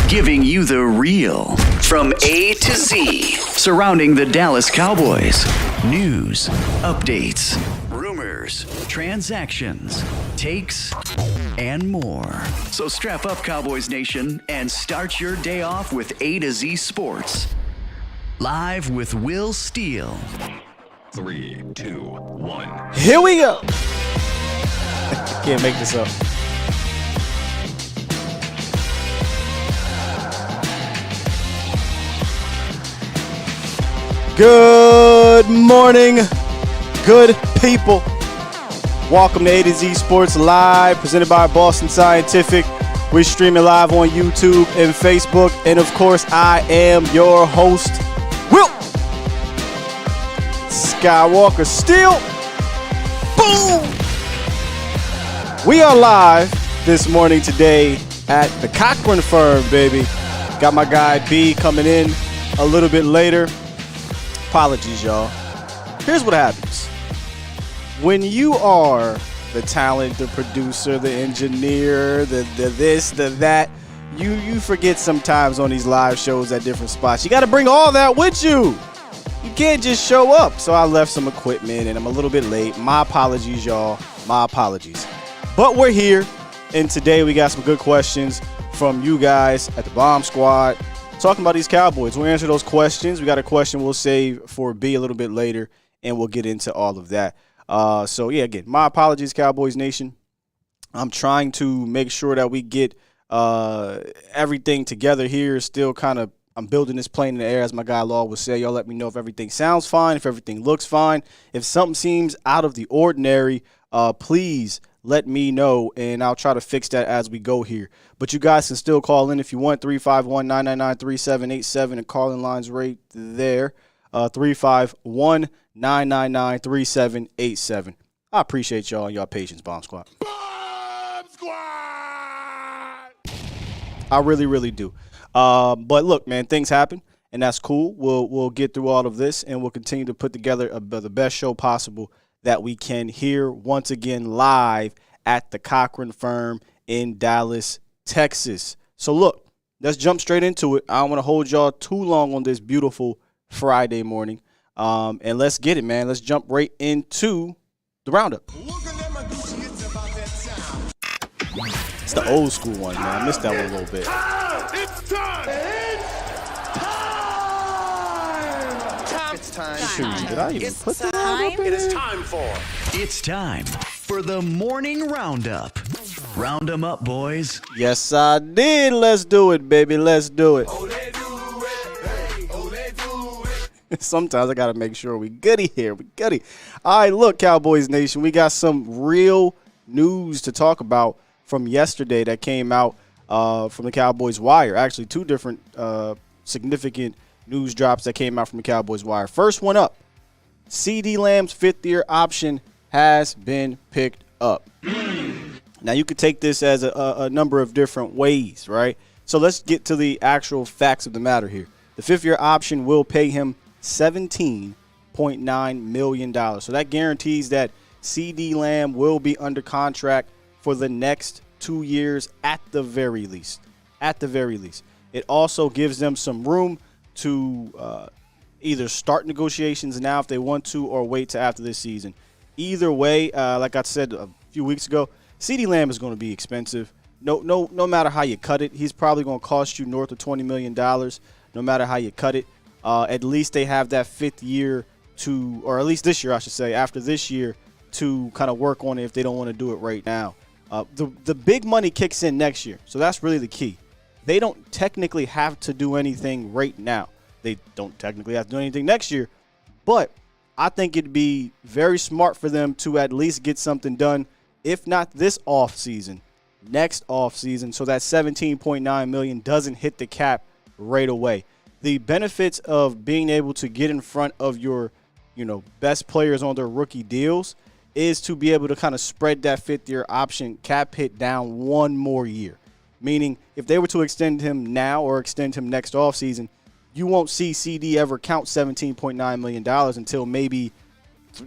Giving you the real from A to Z surrounding the Dallas Cowboys. News, updates, rumors, transactions, takes, and more. So strap up, Cowboys Nation, and start your day off with A to Z Sports. Live with Will Steele. 3, 2, 1. Here we go. Can't make this up. Good morning, good people. Welcome to A to Z Sports Live, presented by Boston Scientific. We're streaming live on YouTube and Facebook. And of course, I am your host, Will Skywalker Steele. Boom! We are live this morning today at the Cochran firm, baby. Got my guy B coming in a little bit later. Apologies, y'all. Here's what happens. When you are the talent, the producer, the engineer, the this, the that, you forget sometimes on these live shows at different spots. You got to bring all that with you. You can't just show up. So I left some equipment and I'm a little bit late. My apologies, y'all. My apologies. But we're here, and today we got some good questions from you guys at the Bomb Squad. Talking about these Cowboys. We'll answer those questions. We got a question we'll save for B a little bit later, and we'll get into all of that. So, yeah, again, my apologies, Cowboys Nation. I'm trying to make sure that we get everything together here. Still kind of, I'm building this plane in the air, as my guy Law would say. Y'all let me know if everything sounds fine, if everything looks fine. If something seems out of the ordinary, please let me know, and I'll try to fix that as we go here. But you guys can still call in if you want, 351-999-3787, and call-in lines right there, 351-999-3787. I appreciate y'all and y'all patience, Bomb Squad. Bomb Squad! I really, really do. But look, man, things happen, and that's cool. We'll get through all of this, and we'll continue to put together the best show possible that we can here once again live at the Cochran firm in Dallas, Texas. So look, let's jump straight into it. I don't want to hold y'all too long on this beautiful Friday morning. And let's get it, man. Let's jump right into the roundup. It's the old school one, man. I missed that one a little bit. It's time! It's time. Shoot, did I even put the time. roundup in It is there? time for It's time for the morning roundup. Round 'em up, boys. Yes, I did. Let's do it, baby. Let's do it. Sometimes I got to make sure we goody here. We goody. All right, look, Cowboys Nation, we got some real news to talk about from yesterday that came out from the Cowboys Wire. Actually, two different significant news drops that came out from the Cowboys Wire. First one up, CeeDee Lamb's fifth-year option has been picked up. Now, you could take this as a number of different ways, right? So let's get to the actual facts of the matter here. The fifth-year option will pay him $17.9 million. So that guarantees that CeeDee Lamb will be under contract for the next 2 years at the very least. At the very least. It also gives them some room to either start negotiations now if they want to or wait till after this season. Either way, like I said a few weeks ago, CeeDee Lamb is going to be expensive. No matter how you cut it, he's probably going to cost you north of $20 million no matter how you cut it. At least they have that fifth year to, or at least this year, I should say, after this year to kind of work on it if they don't want to do it right now. The big money kicks in next year, so that's really the key. They don't technically have to do anything right now. They don't technically have to do anything next year, but I think it'd be very smart for them to at least get something done, if not this offseason, next offseason, so that $17.9 million doesn't hit the cap right away. The benefits of being able to get in front of your, best players on their rookie deals is to be able to kind of spread that fifth-year option cap hit down one more year. Meaning, if they were to extend him now or extend him next offseason, you won't see CD ever count $17.9 million until maybe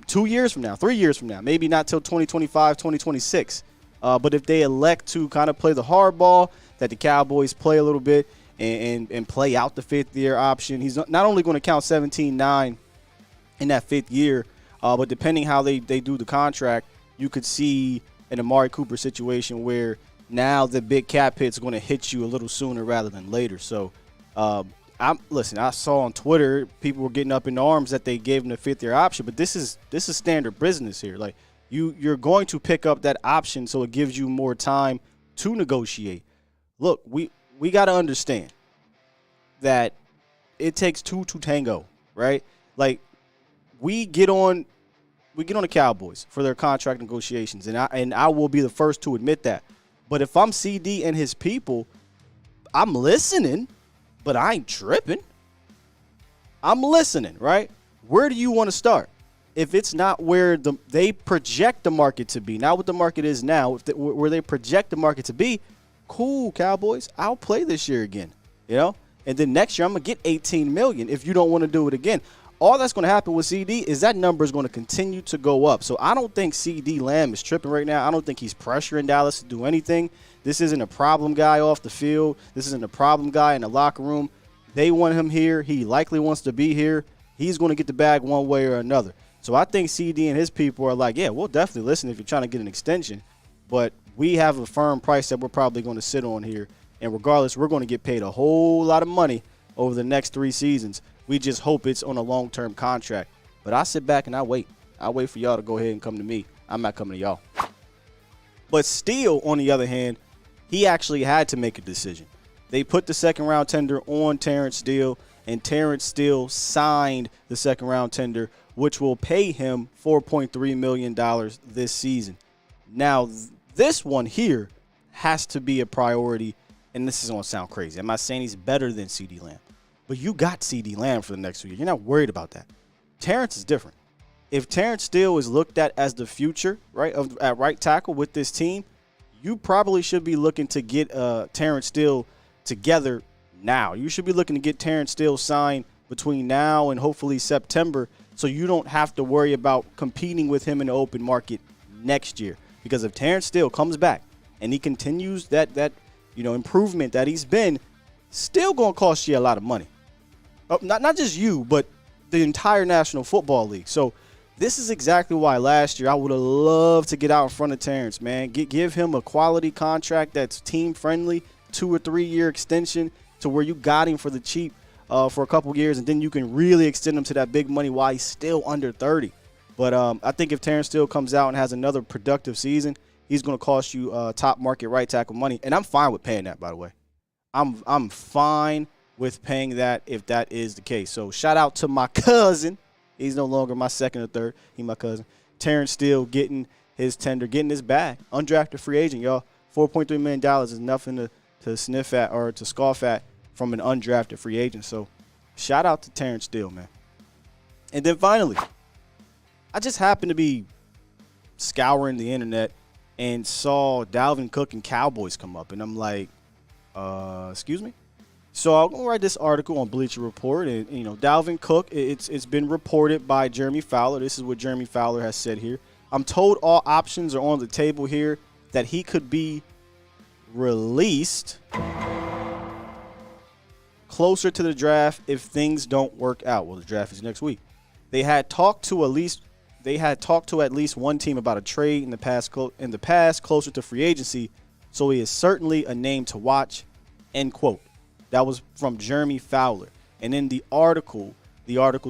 2 years from now, 3 years from now, maybe not till 2025, 2026. But if they elect to kind of play the hard ball that the Cowboys play a little bit and play out the 5th-year option. He's not only going to count 17.9 in that 5th year, but depending how they do the contract, you could see an Amari Cooper situation where now the big cap hit's going to hit you a little sooner rather than later. So, I saw on Twitter people were getting up in arms that they gave him the 5th-year option, but this is standard business here. Like you're going to pick up that option so it gives you more time to negotiate. Look, we got to understand that it takes two to tango, right? Like we get on the Cowboys for their contract negotiations, and I will be the first to admit that. But if I'm CD and his people, I'm listening, but I ain't tripping. I'm listening, right? Where do you want to start? If it's not where they project the market to be, not what the market is now, where they project the market to be, cool, Cowboys, I'll play this year again, And then next year I'm going to get $18 million if you don't want to do it again. All that's going to happen with CD is that number is going to continue to go up. So I don't think CD Lamb is tripping right now. I don't think he's pressuring Dallas to do anything. This isn't a problem guy off the field. This isn't a problem guy in the locker room. They want him here. He likely wants to be here. He's going to get the bag one way or another. So I think CD and his people are like, yeah, we'll definitely listen if you're trying to get an extension. But we have a firm price that we're probably going to sit on here. And regardless, we're going to get paid a whole lot of money over the next 3 seasons. We just hope it's on a long-term contract. But I sit back and I wait. I wait for y'all to go ahead and come to me. I'm not coming to y'all. But Steele, on the other hand, he actually had to make a decision. They put the second-round tender on Terrence Steele, and Terrence Steele signed the second-round tender, which will pay him $4.3 million this season. Now, this one here has to be a priority, and this is going to sound crazy. I'm not saying he's better than CeeDee Lamb, but you got CeeDee Lamb for the next 2 years. You're not worried about that. Terrence is different. If Terrence Steele is looked at as the future, right, at right tackle with this team, you probably should be looking to get Terrence Steele together now. You should be looking to get Terrence Steele signed between now and hopefully September, so you don't have to worry about competing with him in the open market next year. Because if Terrence Steele comes back and he continues that improvement that he's been, still going to cost you a lot of money. Not just you, but the entire National Football League. So this is exactly why last year I would have loved to get out in front of Terrence, man. Give him a quality contract that's team-friendly, 2 or 3 year extension to where you got him for the cheap for a couple years, and then you can really extend him to that big money while he's still under 30. But I think if Terrence Steele comes out and has another productive season, he's going to cost you top market right tackle money, and I'm fine with paying that, by the way. I'm fine with paying that if that is the case. So shout out to my cousin. He's no longer my second or third. He's my cousin. Terrence Steele getting his tender, getting his bag. Undrafted free agent, y'all. $4.3 million is nothing to sniff at or to scoff at from an undrafted free agent. So shout out to Terrence Steele, man. And then finally, I just happened to be scouring the internet and saw Dalvin Cook and Cowboys come up. And I'm like, excuse me? So I'm going to write this article on Bleacher Report. And, Dalvin Cook, it's been reported by Jeremy Fowler. This is what Jeremy Fowler has said here. I'm told all options are on the table here, that he could be released closer to the draft if things don't work out. Well, the draft is next week. They had talked to at least one team about a trade in the past closer to free agency, so he is certainly a name to watch, end quote. That was from Jeremy Fowler. And in the article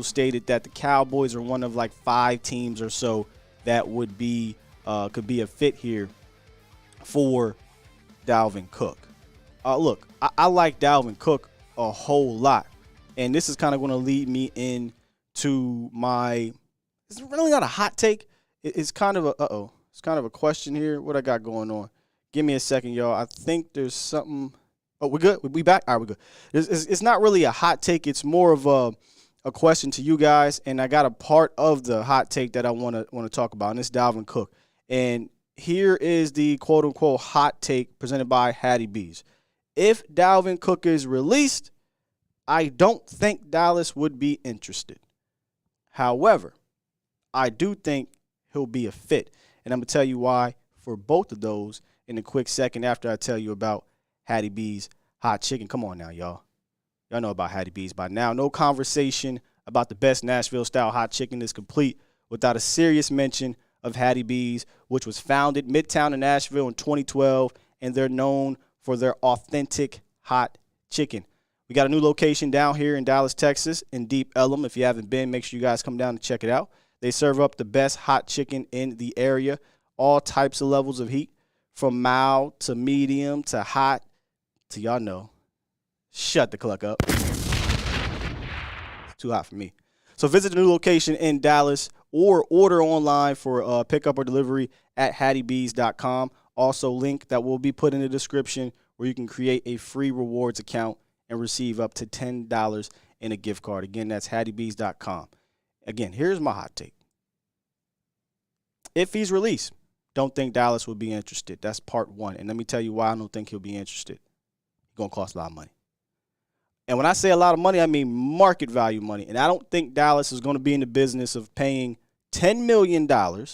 stated that the Cowboys are one of like 5 teams or so that would be could be a fit here for Dalvin Cook. Look, I like Dalvin Cook a whole lot, and this is kind of going to lead me into my. It's really not a hot take. It's kind of a question here. What I got going on? Give me a second, y'all. I think there's something. Oh, we're good? We back? All right, we're good. It's not really a hot take. It's more of a question to you guys, and I got a part of the hot take that I want to talk about, and it's Dalvin Cook. And here is the quote-unquote hot take presented by Hattie B's. If Dalvin Cook is released, I don't think Dallas would be interested. However, I do think he'll be a fit, and I'm going to tell you why for both of those in a quick second after I tell you about Hattie B's hot chicken. Come on now, y'all. Y'all know about Hattie B's by now. No conversation about the best Nashville-style hot chicken is complete without a serious mention of Hattie B's, which was founded Midtown in Nashville in 2012, and they're known for their authentic hot chicken. We got a new location down here in Dallas, Texas, in Deep Ellum. If you haven't been, make sure you guys come down and check it out. They serve up the best hot chicken in the area, all types of levels of heat, from mild to medium to hot to, y'all know, shut the cluck up. It's too hot for me. So visit the new location in Dallas or order online for pickup or delivery at hattiebees.com. Also, link that will be put in the description where you can create a free rewards account and receive up to $10 in a gift card. Again, that's hattiebees.com. Again, here's my hot take. If he's released, don't think Dallas would be interested. That's part one. And let me tell you why I don't think he'll be interested. He's going to cost a lot of money. And when I say a lot of money, I mean market value money. And I don't think Dallas is going to be in the business of paying $10 million,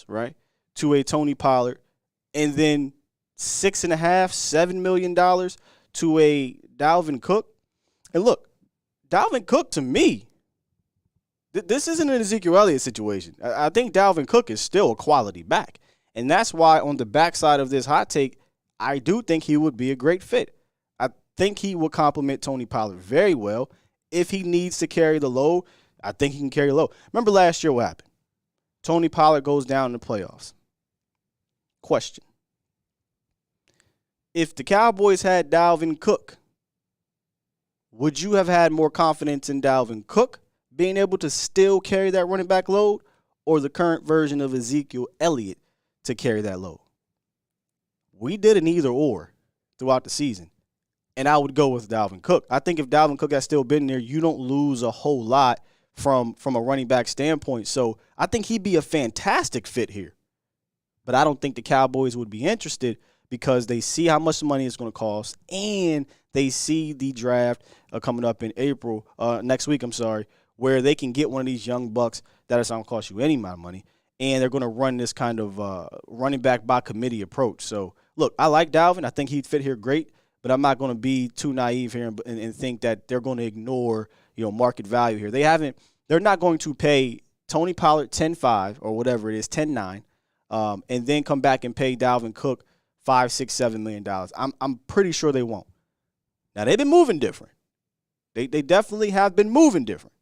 right, to a Tony Pollard, and then $6.5, $7 million to a Dalvin Cook. And look, Dalvin Cook, to me, this isn't an Ezekiel Elliott situation. I think Dalvin Cook is still a quality back. And that's why on the backside of this hot take, I do think he would be a great fit. I think he will complement Tony Pollard very well. If he needs to carry the load, I think he can carry the load. Remember last year what happened? Tony Pollard goes down in the playoffs. Question. If the Cowboys had Dalvin Cook, would you have had more confidence in Dalvin Cook being able to still carry that running back load, or the current version of Ezekiel Elliott to carry that load? We did an either or throughout the season, and I would go with Dalvin Cook. I think if Dalvin Cook had still been there, you don't lose a whole lot from a running back standpoint. So I think he'd be a fantastic fit here. But I don't think the Cowboys would be interested because they see how much money it's going to cost, and they see the draft coming up in April, next week, where they can get one of these young bucks that is not going to cost you any amount of money, and they're going to run this kind of running back by committee approach. So, look, I like Dalvin. I think he'd fit here great, but I'm not going to be too naive here and think that they're going to ignore, market value here. They're not going to pay Tony Pollard 10-5 or whatever it is, 10-9, and then come back and pay Dalvin Cook $5, $6, $7 million. I'm pretty sure they won't. Now, they've been moving different. They definitely have been moving different.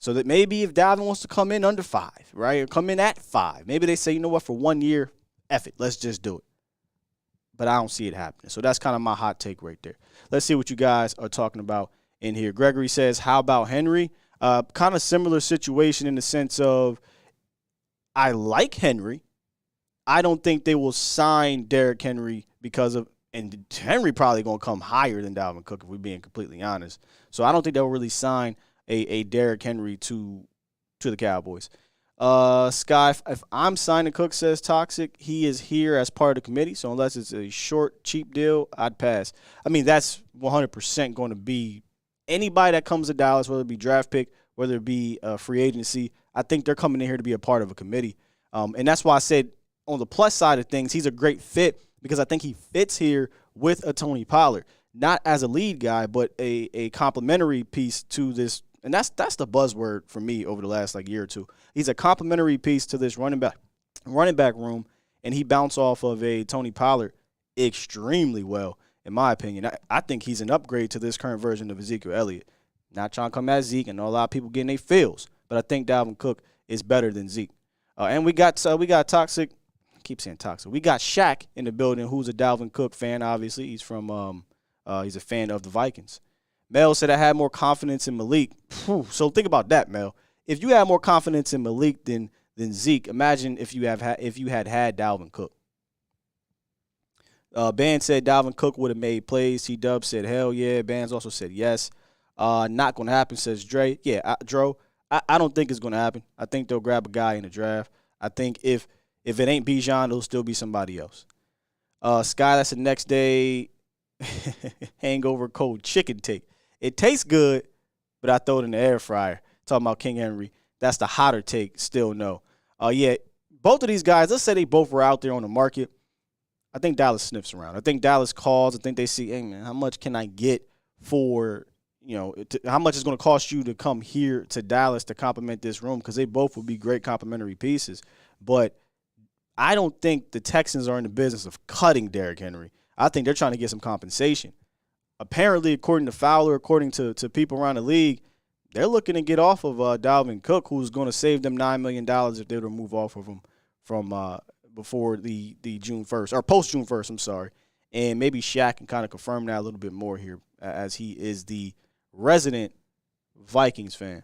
So that maybe if Dalvin wants to come in under 5, right, or come in at 5, maybe they say, you know what, for 1 year, F it, let's just do it. But I don't see it happening. So that's kind of my hot take right there. Let's see what you guys are talking about in here. Gregory says, how about Henry? Kind of similar situation in the sense of I like Henry. I don't think they will sign Derrick Henry because of, and Henry probably going to come higher than Dalvin Cook if we're being completely honest. So I don't think they'll really sign a Derrick Henry to the Cowboys. Sky, if I'm signing Cook, says Toxic, he is here as part of the committee, so unless it's a short, cheap deal, I'd pass. I mean, that's 100% going to be anybody that comes to Dallas, whether it be draft pick, whether it be free agency, I think they're coming in here to be a part of a committee. And that's why I said on the plus side of things, he's a great fit because I think he fits here with a Tony Pollard, not as a lead guy, but a complementary piece to this. And that's the buzzword for me over the last year or two. He's a complementary piece to this running back room, and he bounced off of a Tony Pollard extremely well, in my opinion. I think he's an upgrade to this current version of Ezekiel Elliott. Not trying to come at Zeke, and a lot of people getting their feels, but I think Dalvin Cook is better than Zeke. And we got Toxic. I keep saying Toxic. We got Shaq in the building, who's a Dalvin Cook fan. Obviously, he's from he's a fan of the Vikings. Mel said I had more confidence in Malik. Whew. So think about that, Mel. If you had more confidence in Malik than Zeke, imagine if you had Dalvin Cook. Ban said Dalvin Cook would have made plays. T-Dub said hell yeah. Bands also said yes. Not going to happen, says Dre. Yeah, Dro, I don't think it's going to happen. I think they'll grab a guy in the draft. I think if it ain't Bijan, it'll still be somebody else. Sky, that's the next day hangover cold chicken take. It tastes good, but I throw it in the air fryer. Talking about King Henry. That's the hotter take. Still no. Yeah, both of these guys, let's say they both were out there on the market. I think Dallas sniffs around. I think Dallas calls. I think they see, hey, man, how much can I get for, how much is going to cost you to come here to Dallas to complement this room? Because they both would be great complementary pieces. But I don't think the Texans are in the business of cutting Derrick Henry. I think they're trying to get some compensation. Apparently, according to Fowler, according to people around the league, they're looking to get off of Dalvin Cook, who's going to save them $9 million if they were to move off of him from before the June 1st, or post-June 1st, I'm sorry. And maybe Shaq can kind of confirm that a little bit more here, as he is the resident Vikings fan.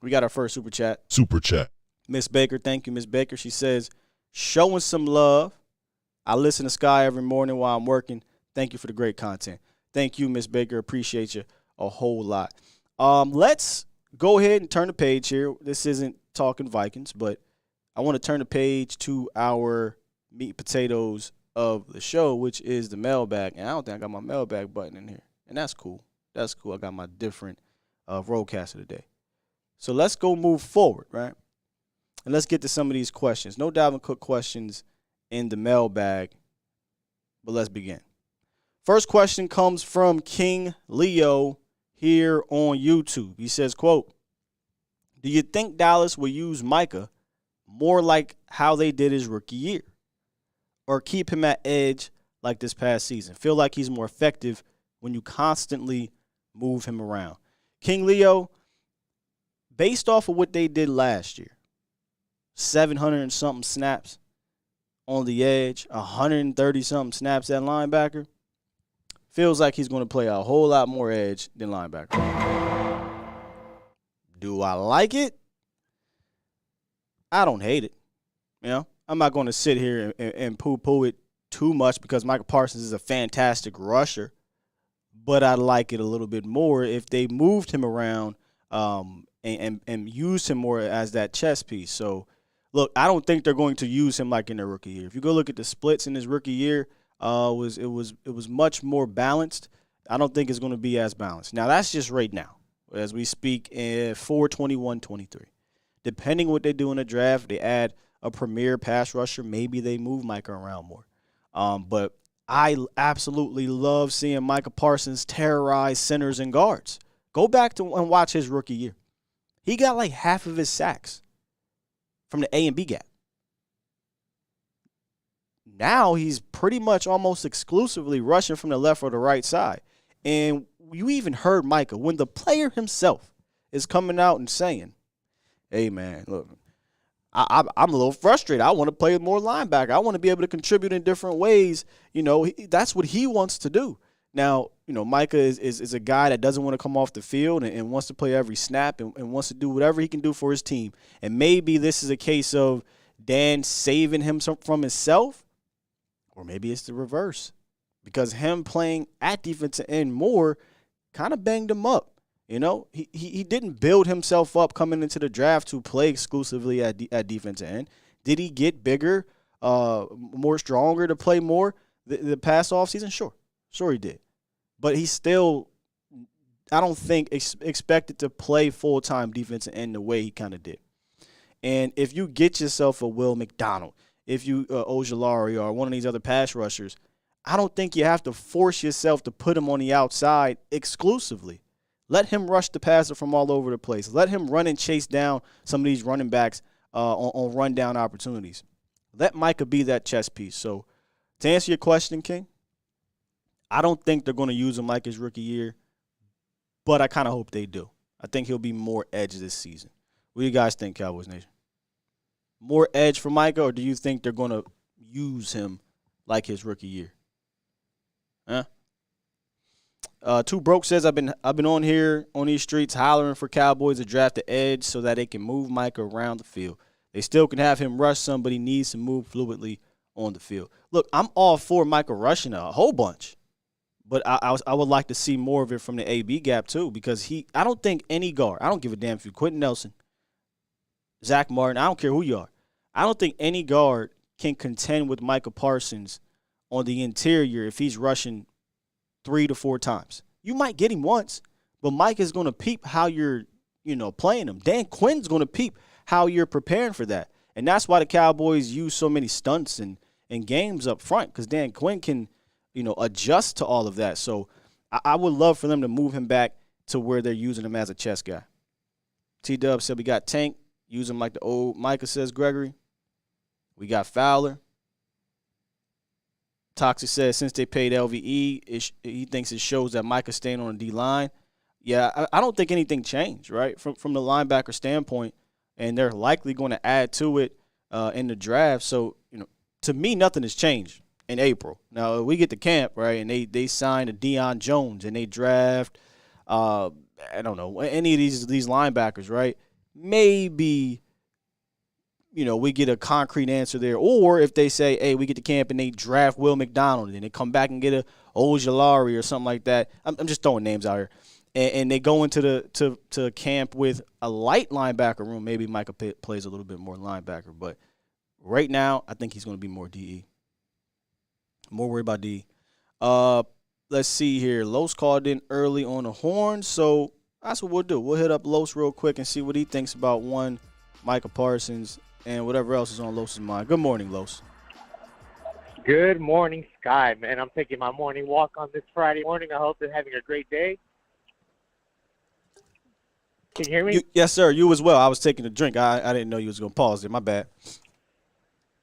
We got our first super chat. Super chat. Miss Baker, thank you, Miss Baker. She says, showing some love. I listen to Sky every morning while I'm working. Thank you for the great content. Thank you, Miss Baker. Appreciate you a whole lot. Let's go ahead and turn the page here. This isn't talking Vikings, but I want to turn the page to our meat and potatoes of the show, which is the mailbag. And I don't think I got my mailbag button in here. And that's cool. That's cool. I got my different roadcaster today. So let's go move forward, right? And let's get to some of these questions. No Dalvin Cook questions in the mailbag, but let's begin. First question comes from King Leo here on YouTube. He says, quote, do you think Dallas will use Micah more like how they did his rookie year, or keep him at edge like this past season? Feel like he's more effective when you constantly move him around. King Leo, based off of what they did last year, 700 and something snaps on the edge, 130 something snaps at linebacker, feels like he's going to play a whole lot more edge than linebacker. Do I like it? I don't hate it. I'm not going to sit here and poo-poo it too much because Micah Parsons is a fantastic rusher, but I like it a little bit more if they moved him around and used him more as that chess piece. So, look, I don't think they're going to use him like in their rookie year. If you go look at the splits in his rookie year, it was much more balanced. I don't think it's going to be as balanced. Now, that's just right now as we speak in 4/21/23. Depending what they do in the draft, they add a premier pass rusher. Maybe they move Micah around more. But I absolutely love seeing Micah Parsons terrorize centers and guards. Go back and watch his rookie year. He got like half of his sacks from the A and B gap. Now he's pretty much almost exclusively rushing from the left or the right side. And you even heard Micah, when the player himself is coming out and saying, hey, man, look, I'm a little frustrated. I want to play more linebacker. I want to be able to contribute in different ways. That's what he wants to do. Now, Micah is a guy that doesn't want to come off the field and wants to play every snap and wants to do whatever he can do for his team. And maybe this is a case of Dan saving him from himself, or maybe it's the reverse, because him playing at defensive end more kind of banged him up. He didn't build himself up coming into the draft to play exclusively at defensive end. Did he get bigger, more stronger to play more the past offseason? Sure he did. But he still, I don't think, expected to play full-time defensive end the way he kind of did. And if you get yourself a Will McDonald, if you Ojulari or one of these other pass rushers, I don't think you have to force yourself to put him on the outside exclusively. Let him rush the passer from all over the place. Let him run and chase down some of these running backs on run-down opportunities. Let Micah be that chess piece. So to answer your question, King, I don't think they're going to use him like his rookie year, but I kind of hope they do. I think he'll be more edge this season. What do you guys think, Cowboys Nation? More edge for Micah, or do you think they're going to use him like his rookie year? Huh? Two Broke says, I've been on here on these streets hollering for Cowboys to draft the edge so that they can move Micah around the field. They still can have him rush some, but he needs to move fluidly on the field. Look, I'm all for Micah rushing a whole bunch, but I would like to see more of it from the AB gap too, because I don't think any guard, I don't give a damn if you're Quentin Nelson, Zach Martin, I don't care who you are. I don't think any guard can contend with Micah Parsons on the interior if he's rushing 3 to 4 times. You might get him once, but Mike is going to peep how you're, playing him. Dan Quinn's going to peep how you're preparing for that. And that's why the Cowboys use so many stunts and in games up front because Dan Quinn can, adjust to all of that. So I would love for them to move him back to where they're using him as a chess guy. T-Dub said we got Tank, use him like the old Micah says, Gregory. We got Fowler. Toxic says since they paid LVE, he thinks it shows that Micah's staying on the D-line. Yeah, I don't think anything changed, right, from the linebacker standpoint, and they're likely going to add to it in the draft. So, to me, nothing has changed in April. Now, we get to camp, right, and they sign a Deion Jones, and they draft, I don't know, any of these linebackers, right? Maybe, we get a concrete answer there. Or if they say, hey, we get to camp and they draft Will McDonald, and they come back and get a Ojulari or something like that. I'm just throwing names out here. And they go into the camp with a light linebacker room. Maybe Micah plays a little bit more linebacker. But right now, I think he's going to be more DE. More worried about DE. Let's see here. Los called in early on the horn. So that's what we'll do. We'll hit up Los real quick and see what he thinks about one, Micah Parsons, and whatever else is on Los's mind. Good morning, Los. Good morning, Sky. Man, I'm taking my morning walk on this Friday morning. I hope you're having a great day. Can you hear me? Yes, sir. You as well. I was taking a drink. I didn't know you was going to pause there. My bad.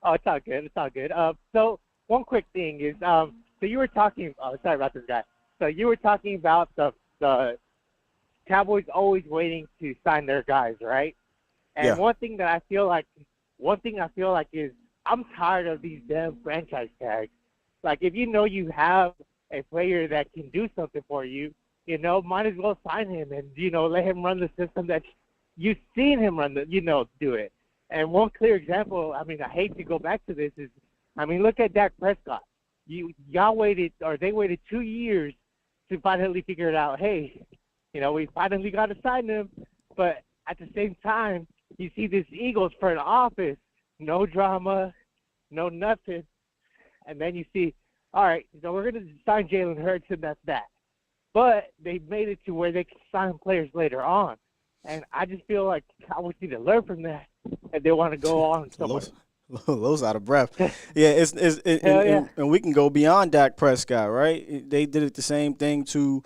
Oh, it's all good. It's all good. So one quick thing is, so you were talking. Oh, sorry about this guy. So you were talking about the Cowboys always waiting to sign their guys, right? And yeah. one thing I feel like is I'm tired of these damn franchise tags. Like if you have a player that can do something for you, might as well sign him and, let him run the system that you've seen him run do it. And one clear example, I hate to go back to this is, look at Dak Prescott. They waited 2 years to finally figure it out. Hey, we finally got to sign him. But at the same time, you see this Eagles front office, no drama, no nothing. And then you see, all right, so we're going to sign Jalen Hurts and that's that. But they made it to where they can sign players later on. And I just feel like Cowboys need to learn from that and they want to go on somewhere. Lowe's out of breath. Yeah, and we can go beyond Dak Prescott, right? They did it the same thing to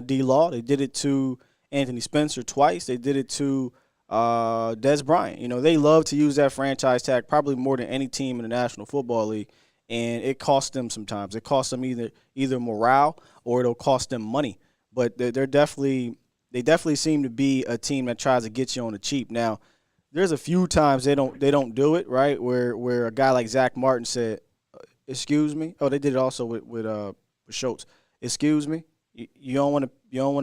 D-Law. They did it to Anthony Spencer twice. They did it to Dez Bryant. They love to use that franchise tag probably more than any team in the National Football League. And it costs them sometimes. It costs them either morale or it'll cost them money. But they definitely seem to be a team that tries to get you on the cheap. Now, there's a few times they don't do it, right? Where a guy like Zach Martin said, "Excuse me." Oh, they did it also with Schultz. "Excuse me, you don't want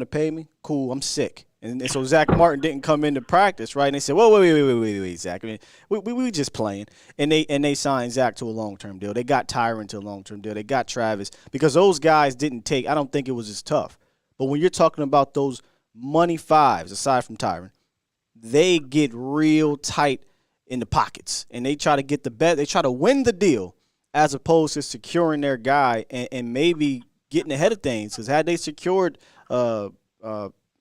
to pay me? Cool, I'm sick." And so Zach Martin didn't come into practice, right? And they said, "Whoa, wait, Zach. We just playing." And they signed Zach to a long-term deal. They got Tyron to a long-term deal. They got Travis because those guys didn't take. I don't think it was as tough. But when you're talking about those money fives, aside from Tyron, they get real tight in the pockets, and they try to get the bet. They try to win the deal as opposed to securing their guy and maybe getting ahead of things. Because had they secured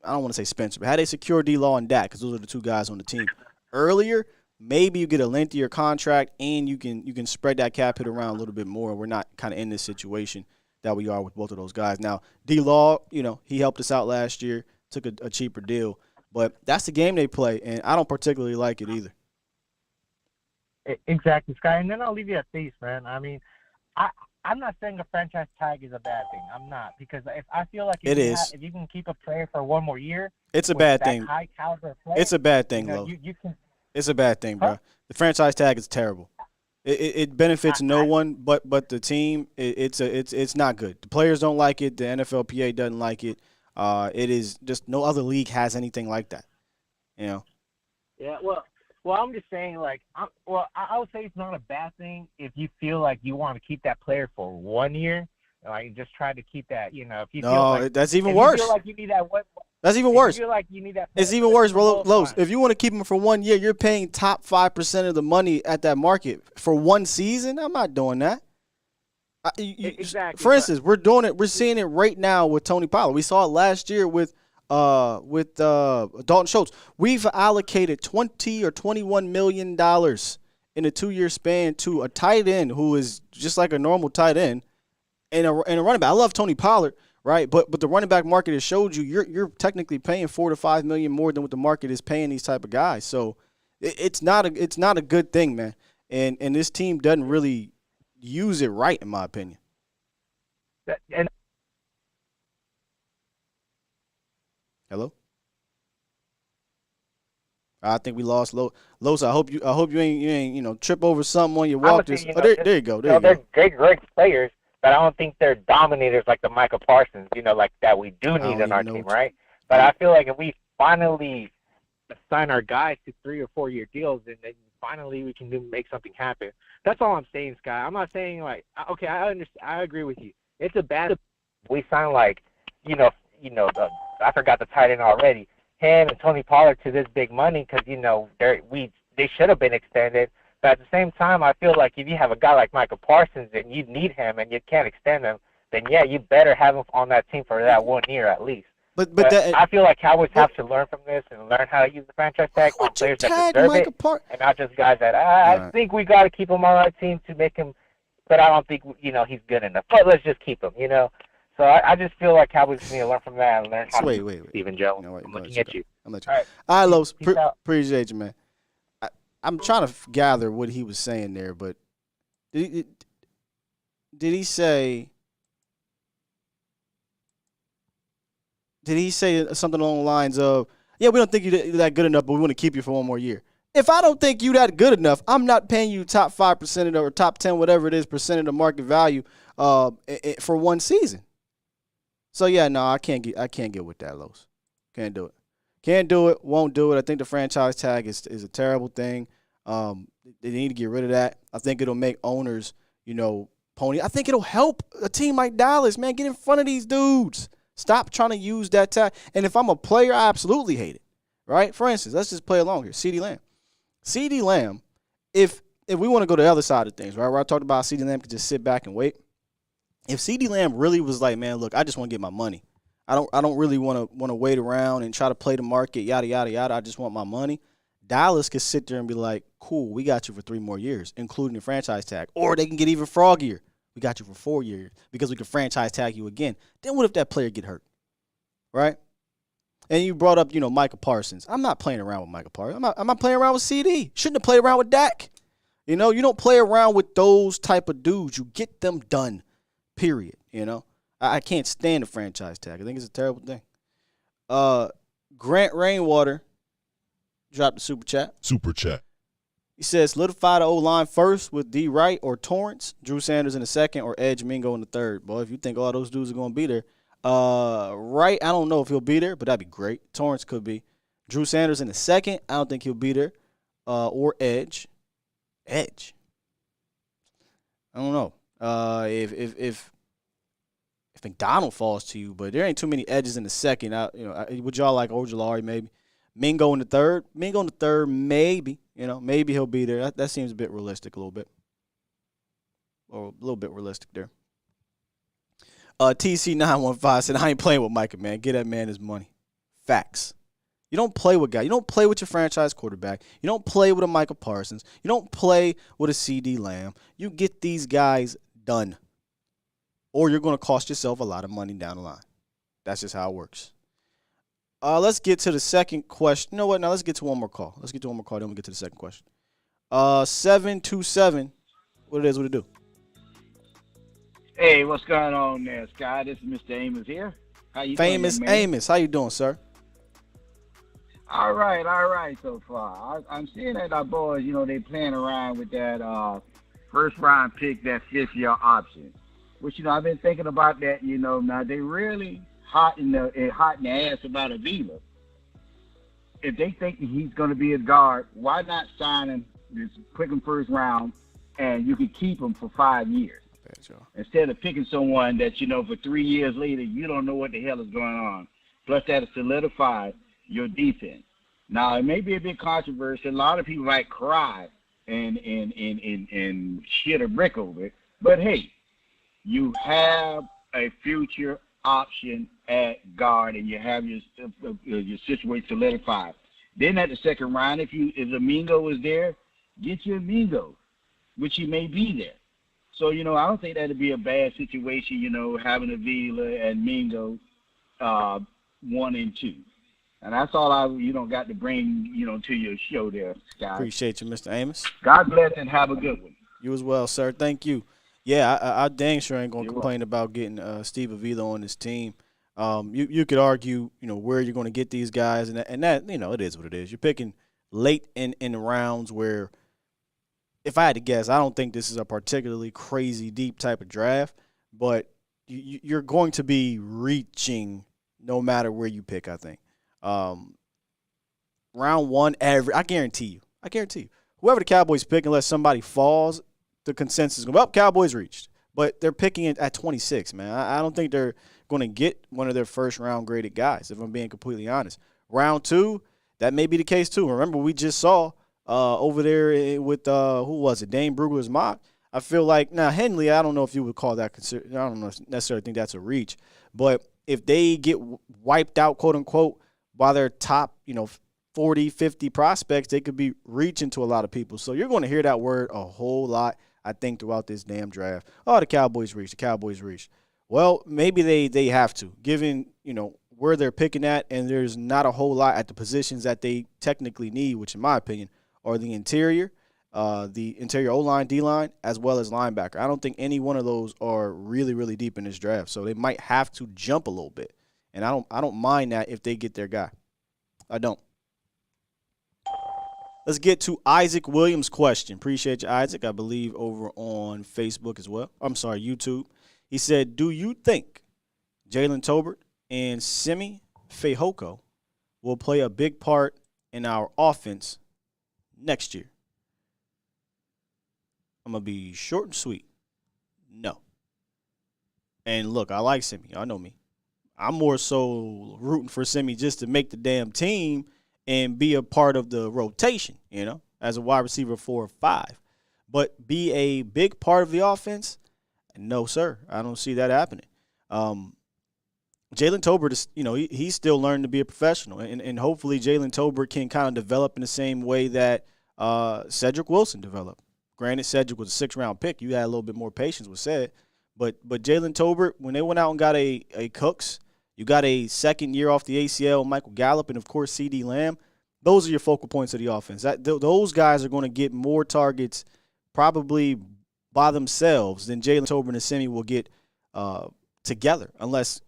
I don't want to say Spencer, but had they secured D-Law and Dak, because those are the two guys on the team earlier, maybe you get a lengthier contract and you can spread that cap hit around a little bit more. We're not kind of in this situation that we are with both of those guys. Now, D-Law, he helped us out last year, took a cheaper deal, but that's the game they play, and I don't particularly like it either. Exactly, Sky. And then I'll leave you at peace, man. I'm not saying a franchise tag is a bad thing. I'm not, because if I feel like if you can keep a player for one more year, it's a bad thing. High caliber player, it's a bad thing, though. You can. It's a bad thing, bro. The franchise tag is terrible. It benefits no one but the team. It's not good. The players don't like it. The NFLPA doesn't like it. It is just no other league has anything like that. Yeah. Well, I'm just saying, I would say it's not a bad thing if you feel like you want to keep that player for 1 year. Like, just try to keep that, if you feel like that's even worse. You feel like you need that That's even worse. You feel like you need that. It's even worse, bro. Lowe's, if you want to keep him for 1 year, you're paying top 5% of the money at that market for one season. I'm not doing that. Exactly. For instance, we're doing it. We're seeing it right now with Tony Pollard. We saw it last year with Dalton Schultz. We've allocated $20 or $21 million in a 2-year span to a tight end who is just like a normal tight end and a running back. I love Tony Pollard, right? But the running back market has showed you you're technically paying $4 to $5 million more than what the market is paying these type of guys. So it's not a good thing, man. And this team doesn't really use it right, in my opinion. Hello? I think we lost Los. I hope you ain't trip over something on your walk. There you go. They're great players, but I don't think they're dominators like the Micah Parsons, like that we do need on our team, right? But I feel like if we finally sign our guys to 3 or 4 year deals, and then finally we can make something happen. That's all I'm saying, Sky. I'm not saying okay, I understand. I agree with you. It's a bad. We sign I forgot the tight end already. Him and Tony Pollard to this big money because they should have been extended. But at the same time, I feel like if you have a guy like Micah Parsons and you need him and you can't extend him, then yeah, you better have him on that team for that 1 year at least. But I feel like Cowboys have to learn from this and learn how to use the franchise tag on players that deserve it, and not just guys that I think we got to keep him on our team to make him. But I don't think he's good enough. But let's just keep him. So I just feel like Cowboys need to learn from that and learn how to use Stephen Jones. I'm looking at you. All right, Los. Appreciate you, man. I'm trying to gather what he was saying there, but did he say something along the lines of, yeah, we don't think you're that good enough, but we want to keep you for 1 more year? If I don't think you that good enough, I'm not paying you top 5% or top 10, whatever it is, percent of the market value for 1 season. So yeah, no, I can't get with that, Los. Can't do it. Won't do it. I think the franchise tag is a terrible thing. They need to get rid of that. I think it'll make owners, pony. I think it'll help a team like Dallas, man. Get in front of these dudes. Stop trying to use that tag. And if I'm a player, I absolutely hate it. Right? For instance, let's just play along here. CeeDee Lamb, if we want to go to the other side of things, right, where I talked about CeeDee Lamb could just sit back and wait. If CeeDee Lamb really was like, man, look, I just want to get my money. I don't really want to wait around and try to play the market, yada, yada, yada. I just want my money. Dallas could sit there and be like, cool, we got you for 3 more years, including the franchise tag. Or they can get even froggier. We got you for 4 years because we can franchise tag you again. Then what if that player get hurt, right? And you brought up, Micah Parsons. I'm not playing around with Micah Parsons. I'm not playing around with CD. Shouldn't have played around with Dak. You don't play around with those type of dudes. You get them done, period, I can't stand the franchise tag. I think it's a terrible thing. Grant Rainwater dropped the super chat. He says, solidify the O-line first with D. Wright or Torrance, Drew Sanders in the second, or Edge Mingo in the third. Boy, if you think all those dudes are going to be there. Wright, I don't know if he'll be there, but that'd be great. Torrance could be. Drew Sanders in the second, I don't think he'll be there. Or Edge. I don't know. If McDonald falls to you, but there ain't too many edges in the second. Would y'all like Ojulari maybe? Mingo in the third, maybe. Maybe he'll be there. That seems a bit realistic, a little bit. Or a little bit realistic there. TC915 said, I ain't playing with Micah, man. Get that man his money. Facts. You don't play with guys. You don't play with your franchise quarterback. You don't play with a Micah Parsons. You don't play with a CeeDee Lamb. You get these guys done. Or you're going to cost yourself a lot of money down the line. That's just how it works. Let's get to the second question. You know what? Now let's get to one more call. Then we'll get to the second question. 727. What it do? Hey, what's going on there, Sky? This is Mr. Amos here. How you Famous doing, man? Amos. How you doing, sir? All right so far. I'm seeing that our boys, they playing around with that first-round pick, that 5th-year option. Which, I've been thinking about that, now they really hot in the ass about Avila. If they think he's going to be a guard, why not sign him, just pick him first round, and you can keep him for 5 years? Instead of picking someone that, for 3 years later, you don't know what the hell is going on. Plus, that'll solidify your defense. Now, it may be a bit controversial. A lot of people might cry and shit a brick over it. But, hey, you have a future option at guard, and you have your situation solidified. Then at the second round, if Domingo is there, get you a Mingo, which he may be there. So, I don't think that'd be a bad situation, having Avila and Mingo 1 and 2. And that's all I, got to bring, to your show there, Scott. Appreciate you, Mr. Amos. God bless and have a good one. You as well, sir. Thank you. Yeah, I dang sure ain't going to complain about getting Steve Avila on this team. You could argue, where you're going to get these guys, and that it is what it is. You're picking late in the rounds where, if I had to guess, I don't think this is a particularly crazy deep type of draft, but you're going to be reaching no matter where you pick, I think. Round one, I guarantee you, whoever the Cowboys pick, unless somebody falls, the consensus is going to be, Cowboys reached. But they're picking it at 26, man. I don't think they're going to get one of their first-round graded guys, if I'm being completely honest. Round two, that may be the case too. Remember, we just saw over there with, who was it, Dane Brugler's mock. I feel like, now, Henley, I don't know if you would call that I don't necessarily think that's a reach. But if they get wiped out, quote-unquote, by their top, 40, 50 prospects, they could be reaching to a lot of people. So you're going to hear that word a whole lot, I think, throughout this damn draft. Oh, the Cowboys reached. Well, maybe they have to, given, where they're picking at, and there's not a whole lot at the positions that they technically need, which in my opinion are the interior O-line, D-line, as well as linebacker. I don't think any one of those are really, really deep in this draft, so they might have to jump a little bit. And I don't mind that if they get their guy. I don't. Let's get to Isaac Williams' question. Appreciate you, Isaac. I believe over on Facebook as well. I'm sorry, YouTube. He said, do you think Jalen Tolbert and Simi Fehoko will play a big part in our offense next year? I'm going to be short and sweet. No. And look, I like Simi. Y'all know me. I'm more so rooting for Simi just to make the damn team and be a part of the rotation, as a wide receiver 4 or 5. But be a big part of the offense? No, sir. I don't see that happening. Jalen Tolbert is, he's still learning to be a professional. And hopefully Jalen Tolbert can kind of develop in the same way that Cedric Wilson developed. Granted, Cedric was a 6th-round pick. You had a little bit more patience with Ced. But Jalen Tolbert, when they went out and got a Cooks, you got a second year off the ACL, Michael Gallup, and, of course, C.D. Lamb. Those are your focal points of the offense. Those guys are going to get more targets probably by themselves than Jalen Tolbert and Simi will get together unless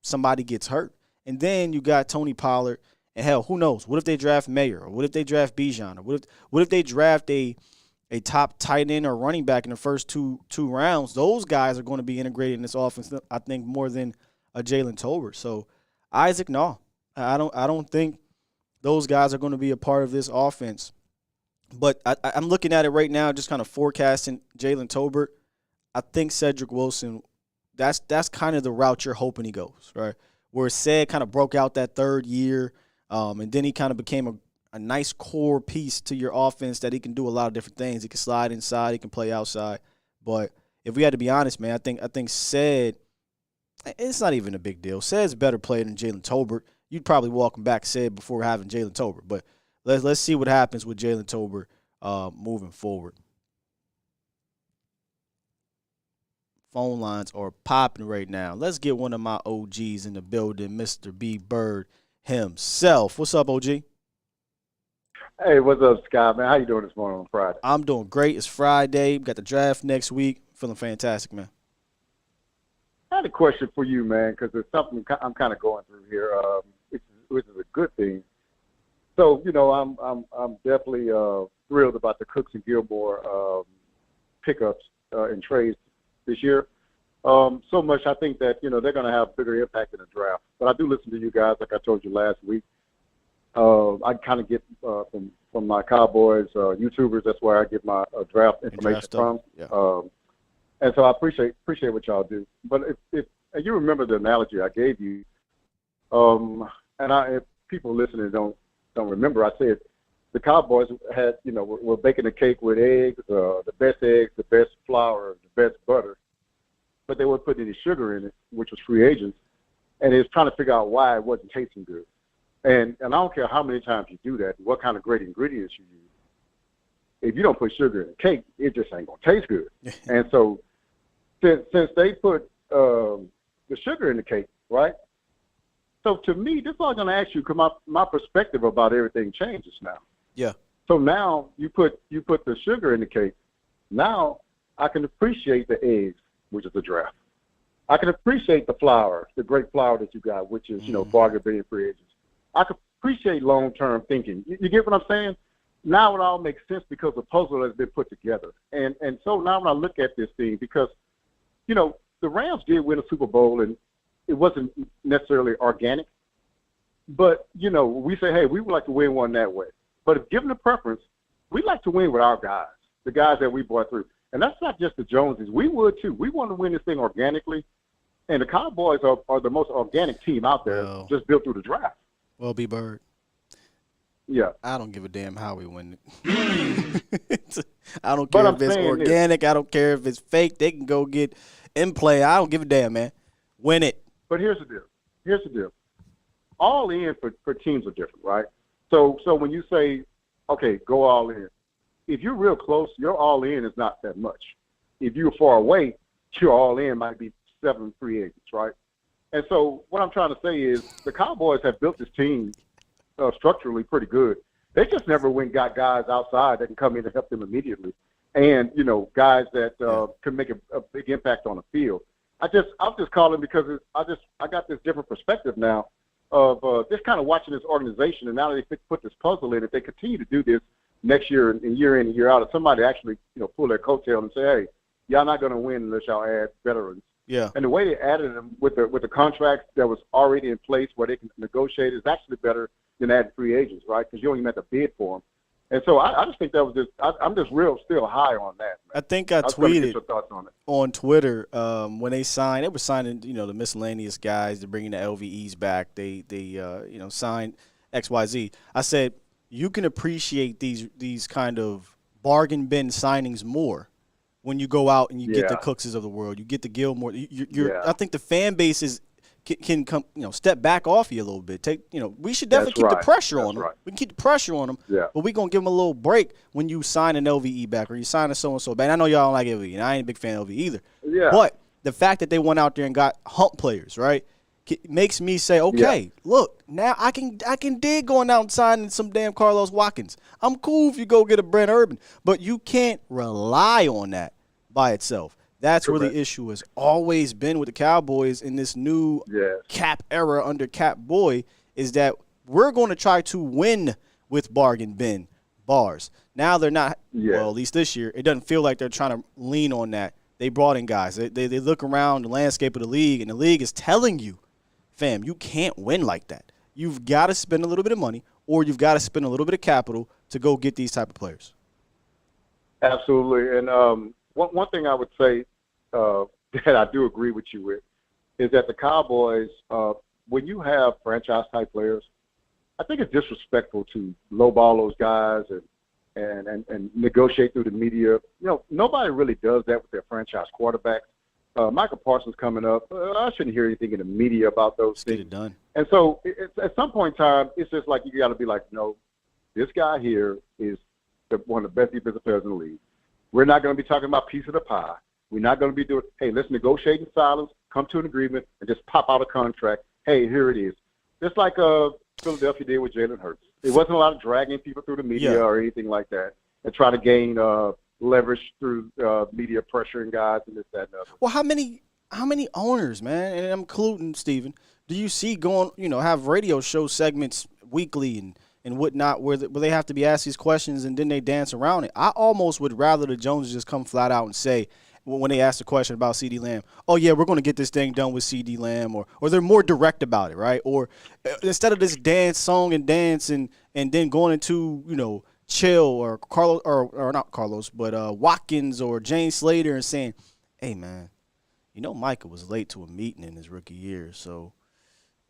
somebody gets hurt. And then you got Tony Pollard. And, hell, who knows? What if they draft Mayer? Or what if they draft Bijan? Or what if they draft a top tight end or running back in the first two rounds? Those guys are going to be integrated in this offense, I think, more than a Jalen Tolbert. So, Isaac, no. I don't think those guys are going to be a part of this offense. But I'm looking at it right now, just kind of forecasting Jalen Tolbert. I think Cedric Wilson, that's kind of the route you're hoping he goes, right? Where Ced kind of broke out that third year, and then he kind of became a nice core piece to your offense that he can do a lot of different things. He can slide inside, he can play outside. But if we had to be honest, man, I think Ced, it's not even a big deal. Ced's a better player than Jalen Tolbert. You'd probably welcome back Ced before having Jalen Tolbert. But let's see what happens with Jalen Tolbert moving forward. Phone lines are popping right now. Let's get one of my OGs in the building, Mr. B. Bird himself. What's up, OG? Hey, what's up, Scott, man? How you doing this morning on Friday? I'm doing great. It's Friday. We got the draft next week. Feeling fantastic, man. I had a question for you, man, because it's something I'm kind of going through here, which is a good thing. So, I'm definitely thrilled about the Cooks and Gilmore pickups and trades this year. So much I think that, they're going to have bigger impact in the draft. But I do listen to you guys, like I told you last week. I kind of get from my Cowboys YouTubers. That's where I get my draft information from. Yeah. And so I appreciate what y'all do. But if you remember the analogy I gave you, if people listening don't remember, I said the Cowboys had were baking a cake with eggs, the best flour, the best butter, but they weren't putting any sugar in it, which was free agents, and they was trying to figure out why it wasn't tasting good. And I don't care how many times you do that, what kind of great ingredients you if you don't put sugar in the cake, it just ain't gonna taste good. And so since they put the sugar in the cake, right? So to me, this is all I'm gonna ask you, because my perspective about everything changes now. Yeah. So now you put the sugar in the cake. Now I can appreciate the eggs, which is the draft. I can appreciate the flour, the great flour that you got, which is, bargain bin free agents. I can appreciate long-term thinking. You get what I'm saying? Now it all makes sense because the puzzle has been put together. And so now when I look at this thing, because, the Rams did win a Super Bowl, and it wasn't necessarily organic. But, we say, hey, we would like to win one that way. But if given the preference, we'd like to win with our guys, the guys that we brought through. And that's not just the Joneses. We would, too. We want to win this thing organically. And the Cowboys are the most organic team out there, just built through the draft. Well, B-Bird. Yeah. I don't give a damn how we win it. I don't care if it's organic. I don't care if it's fake. They can go get in play. I don't give a damn, man. Win it. But here's the deal. All in for teams are different, right? So when you say, okay, go all in, if you're real close, your all in is not that much. If you're far away, your all in might be 7 free agents, right? And so what I'm trying to say is the Cowboys have built this team structurally pretty good. They just never went and got guys outside that can come in and help them immediately, and guys that can make a big impact on the field. I'm just calling because I got this different perspective now of just kind of watching this organization, and now that they put this puzzle in, if they continue to do this next year and year in and year out, if somebody actually pull their coattail and say, hey, y'all not going to win unless y'all add veterans. Yeah. And the way they added them with the contract that was already in place where they can negotiate is actually better than adding free agents, right? Because you don't even have to bid for them. And so I just think that was I'm just still high on that, man. I think I was tweeted get your thoughts on it. On Twitter when they were signing, the miscellaneous guys. They're bringing the LVEs back. They signed XYZ. I said you can appreciate these kind of bargain bin signings more when you go out and you get the Cookses of the world. You get the Gilmore. I think the fan base can come, step back off you a little bit. We should definitely keep the pressure on them. Right. We can keep the pressure on them, but we're going to give them a little break when you sign an LVE back or you sign a so-and-so back. I know y'all don't like LVE, and I ain't a big fan of LVE either. Yeah. But the fact that they went out there and got hump players, right, makes me say, okay, look, now I can dig going out and signing some damn Carlos Watkins. I'm cool if you go get a Brent Urban, but you can't rely on that by itself. That's where the issue has always been with the Cowboys in this new cap era under Cap Boy, is that we're going to try to win with bargain bin bars. Now they're not, well, at least this year, it doesn't feel like they're trying to lean on that. They brought in guys. They look around the landscape of the league, and the league is telling you, fam, you can't win like that. You've got to spend a little bit of money, or you've got to spend a little bit of capital to go get these type of players. Absolutely. And one thing I would say that I do agree with you with is that the Cowboys, when you have franchise-type players, I think it's disrespectful to lowball those guys and negotiate through the media. Nobody really does that with their franchise quarterbacks. Micah Parsons coming up, I shouldn't hear anything in the media about those things. Get it done. And so at some point in time, it's just like you got to be like, this guy here is one of the best defensive players in the league. We're not going to be talking about piece of the pie. We're not going to be doing, hey, let's negotiate in silence, come to an agreement, and just pop out a contract. Hey, here it is. Just like Philadelphia did with Jalen Hurts. It wasn't a lot of dragging people through the media or anything like that and try to gain leverage through media pressuring guys and this, that, and the other. Well, how many owners, man, and I'm including Steven, do you see going, have radio show segments weekly and whatnot where they have to be asked these questions and then they dance around it? I almost would rather the Joneses just come flat out and say, when they ask the question about CeeDee Lamb, oh, yeah, we're going to get this thing done with CeeDee Lamb, or they're more direct about it, right? Or instead of this song and dance and then going into, Chill or Carlos or not Carlos, but Watkins or Jane Slater and saying, hey, man, Micah was late to a meeting in his rookie year, so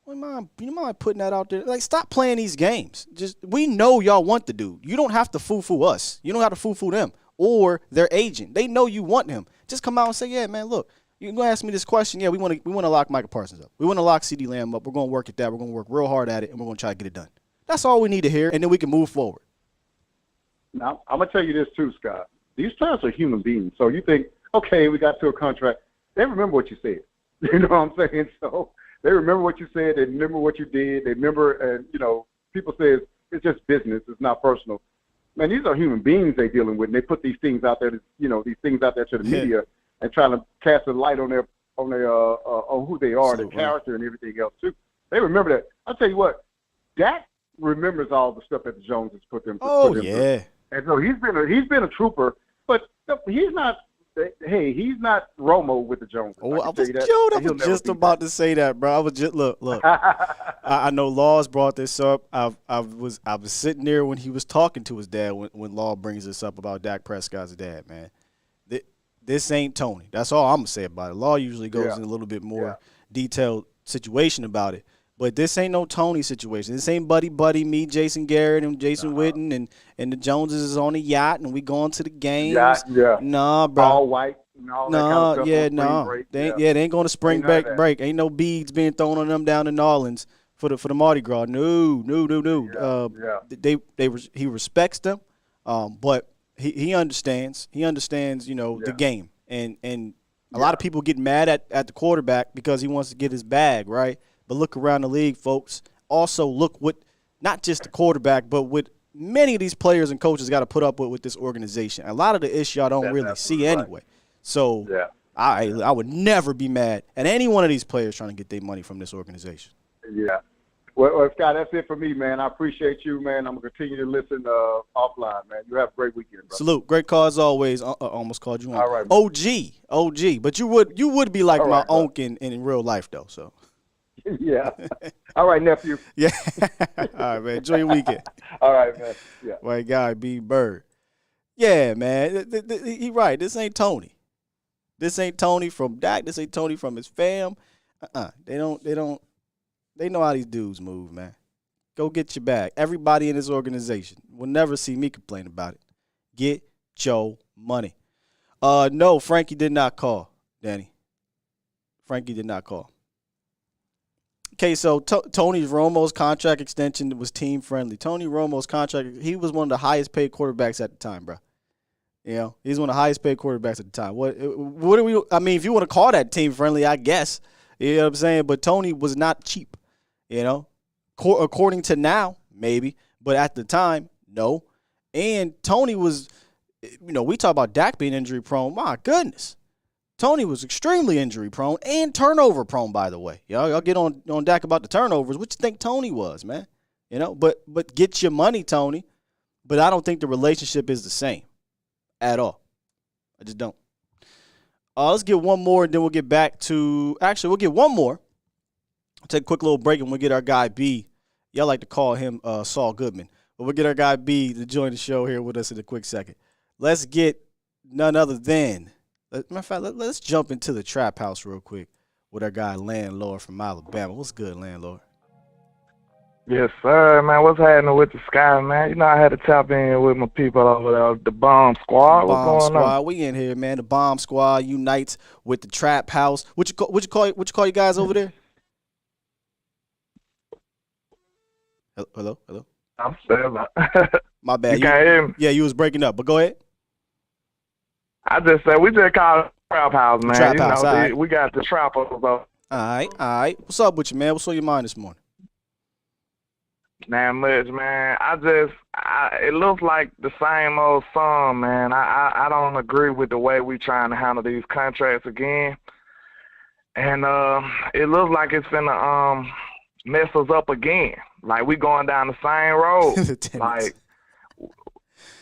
you mind putting that out there? Like, stop playing these games. We know y'all want the dude. You don't have to foo-foo us. You don't have to foo-foo them or their agent. They know you want him. Just come out and say, yeah, man, look, you're going to ask me this question. Yeah, we want to lock Micah Parsons up. We want to lock CeeDee Lamb up. We're going to work at that. We're going to work real hard at it, and we're going to try to get it done. That's all we need to hear, and then we can move forward. Now, I'm going to tell you this too, Scott. These players are human beings. So you think, okay, we got to a contract. They remember what you said. You know what I'm saying? So they remember what you said. They remember what you did. They remember, and, people say it's just business. It's not personal. Man, these are human beings they're dealing with, and they put these things out there, these things out there to the media and trying to cast a light on on who they are, their character, and everything else too. They remember that. I'll tell you what, Dak remembers all the stuff that the Joneses put them. Oh, put them yeah. through. And so he's been a trooper, but he's not. Hey, he's not Romo with the Joneses. Oh, I was just about to say that, bro. I was just look. I know Laws brought this up. I was sitting there when he was talking to his dad when Law brings this up about Dak Prescott's dad, man. This ain't Tony. That's all I'm gonna say about it. Law usually goes in a little bit more detailed situation about it. But this ain't no Tony situation. This ain't buddy, me, Jason Garrett, and Jason Witten, and the Joneses is on a yacht, and we going to the games. Yeah. Nah, bro. All white. No. They ain't going to spring break. Ain't no beads being thrown on them down in New Orleans for the Mardi Gras. No. He respects them, but he understands. He understands, the game, and a lot of people get mad at the quarterback because he wants to get his bag, right? But look around the league, folks. Also look what not just the quarterback, but what many of these players and coaches got to put up with this organization. A lot of the issue I don't really see anyway. So I would never be mad at any one of these players trying to get their money from this organization. Yeah. Well, Scott, that's it for me, man. I appreciate you, man. I'm going to continue to listen offline, man. You have a great weekend, bro. Salute. Great call as always. Almost called you on. All right, man. OG. But you would be like my bro. uncle in real life, though, so. Yeah. All right, nephew. Yeah. All right, man. Enjoy your weekend. All right, man. Yeah. White guy, B. Bird. Yeah, man. He right. This ain't Tony. This ain't Tony from Dak. This ain't Tony from his fam. They know how these dudes move, man. Go get your bag. Everybody in this organization will never see me complain about it. Get your money. No, Frankie did not call, Danny. Frankie did not call. Okay, so Tony Romo's contract extension was team friendly. Tony Romo's contract, he was one of the highest paid quarterbacks at the time, bro. He's one of the highest paid quarterbacks at the time. What do we? I mean, if you want to call that team friendly, I guess. You know what I'm saying? But Tony was not cheap. According to now, maybe, but at the time, no. And Tony was, we talk about Dak being injury prone. My goodness. Tony was extremely injury prone and turnover prone, by the way. Y'all get on Dak about the turnovers. What you think Tony was, man? But get your money, Tony. But I don't think the relationship is the same at all. I just don't. Let's get one more, and then we'll get back to – actually, we'll get one more. We'll take a quick little break, and we'll get our guy B. Y'all like to call him Saul Goodman. But we'll get our guy B to join the show here with us in a quick second. Let's get none other than – matter of fact, let's jump into the trap house real quick with our guy Landlord from Alabama. What's good, Landlord? Yes, sir, man. What's happening with the sky, man? I had to tap in with my people over there, the Bomb Squad. What's going on? We in here, man. The Bomb Squad unites with the trap house. What you call you guys over there? Hello. I'm saying, my bad. You can't hear me? Yeah, you was breaking up, but go ahead. I just said we just call it trap house, man. Trap house, all right. We got the trappers. All right. What's up with you, man? What's on your mind this morning? Not much, man. It looks like the same old song, man. I don't agree with the way we trying to handle these contracts again. And it looks like it's finna mess us up again. Like we going down the same road. Like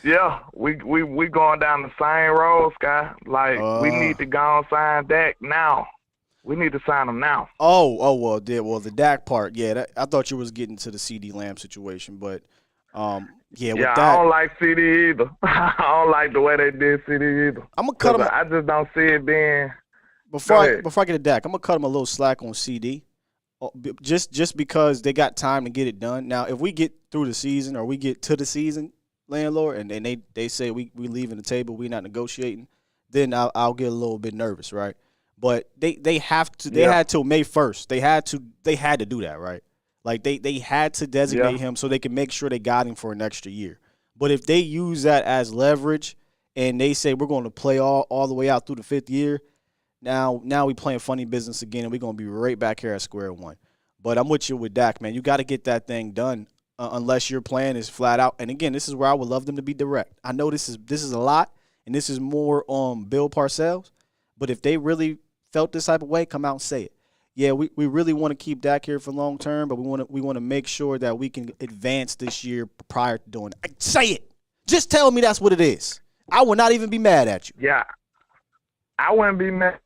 yeah, we going down the same road, Sky. Like we need to go and sign Dak now. We need to sign him now. Well, the Dak part, I thought you was getting to the CD Lamb situation, but with that, I don't like CD either. I don't like the way they did CD either. I'm gonna cut him. I just don't see it being. Before I get to Dak, I'm gonna cut him a little slack on CD, just because they got time to get it done. Now, if we get through the season or we get to the season, Landlord, and they say we leaving the table, we not negotiating, then I'll get a little bit nervous, right? But they had till May 1st. They had to do that, right? Like they had to designate him so they can make sure they got him for an extra year. But if they use that as leverage and they say we're going to play all the way out through the 5th year, now we playing funny business again, and we're going to be right back here at square one. But I'm with you with Dak, man. You got to get that thing done unless your plan is flat out. And, again, this is where I would love them to be direct. I know this is a lot, and this is more on Bill Parcells. But if they really felt this type of way, come out and say it. Yeah, we really want to keep Dak here for long term, but we want to make sure that we can advance this year prior to doing it. Say it. Just tell me that's what it is. I will not even be mad at you. Yeah, I wouldn't be mad,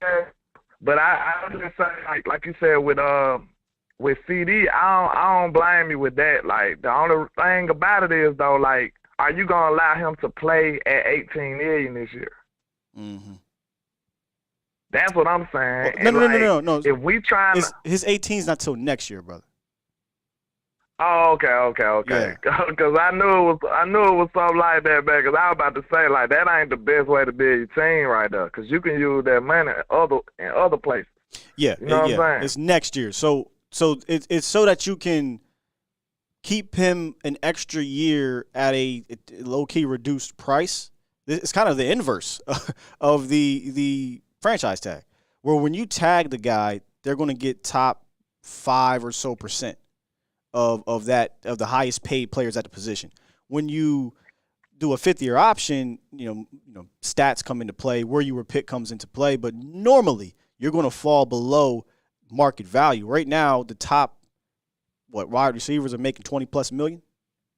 but I would just say like you said with CD, I don't blame you with that. Like, the only thing about it is though, like, are you gonna allow him to play at $18 million this year? Mm-hmm. That's what I'm saying. No. If we try his 18's not till next year, brother. Oh, okay. Because I knew it was something like that, man. Because I was about to say, like, that ain't the best way to build your team right there. Because you can use that money in other places. Yeah, you know what I'm saying? It's next year. So it's so that you can keep him an extra year at a low key reduced price. It's kind of the inverse of the franchise tag, where when you tag the guy, they're going to get top 5 or so % of the highest paid players at the position. When you do a 5th year option, you know stats come into play, where you were picked comes into play, but normally you're going to fall below market value. Right now, the top wide receivers are making 20+ million.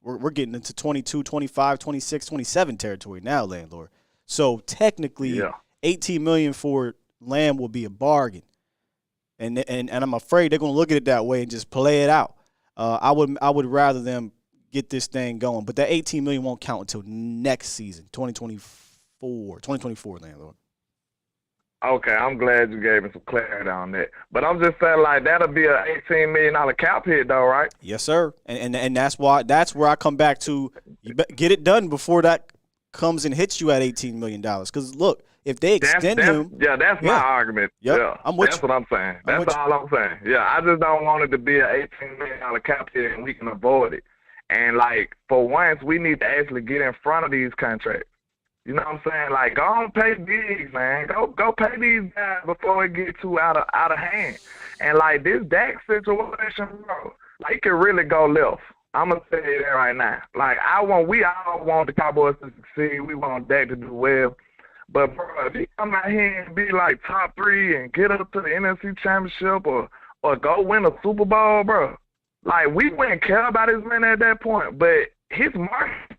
We're getting into 22, 25, 26, 27 territory now, landlord. So technically, $18 million for Lamb will be a bargain, and I'm afraid they're going to look at it that way and just play it out. I would rather them get this thing going, but that $18 million won't count until next season, 2024, landlord. Okay, I'm glad you gave me some clarity on that. But I'm just saying, like, that'll be an $18 million cap hit, though, right? Yes, sir. And that's where I come back to. You get it done before that comes and hits you at $18 million. Because look, if they extend him, that's my argument. Yep, yeah, I'm with that's you. what I'm saying. That's all I'm saying. Yeah, I just don't want it to be an $18 million cap hit and we can avoid it. And like, for once, we need to actually get in front of these contracts. You know what I'm saying? Like, go on, pay bigs, man. Go pay these guys before it get too out of hand. And like this Dak situation, bro, like, it can really go left. I'm gonna tell you that right now. Like, we all want the Cowboys to succeed. We want Dak to do well. But bro, if he come out here and be like top 3 and get up to the NFC Championship or go win a Super Bowl, bro, like, we wouldn't care about his money at that point. But his market.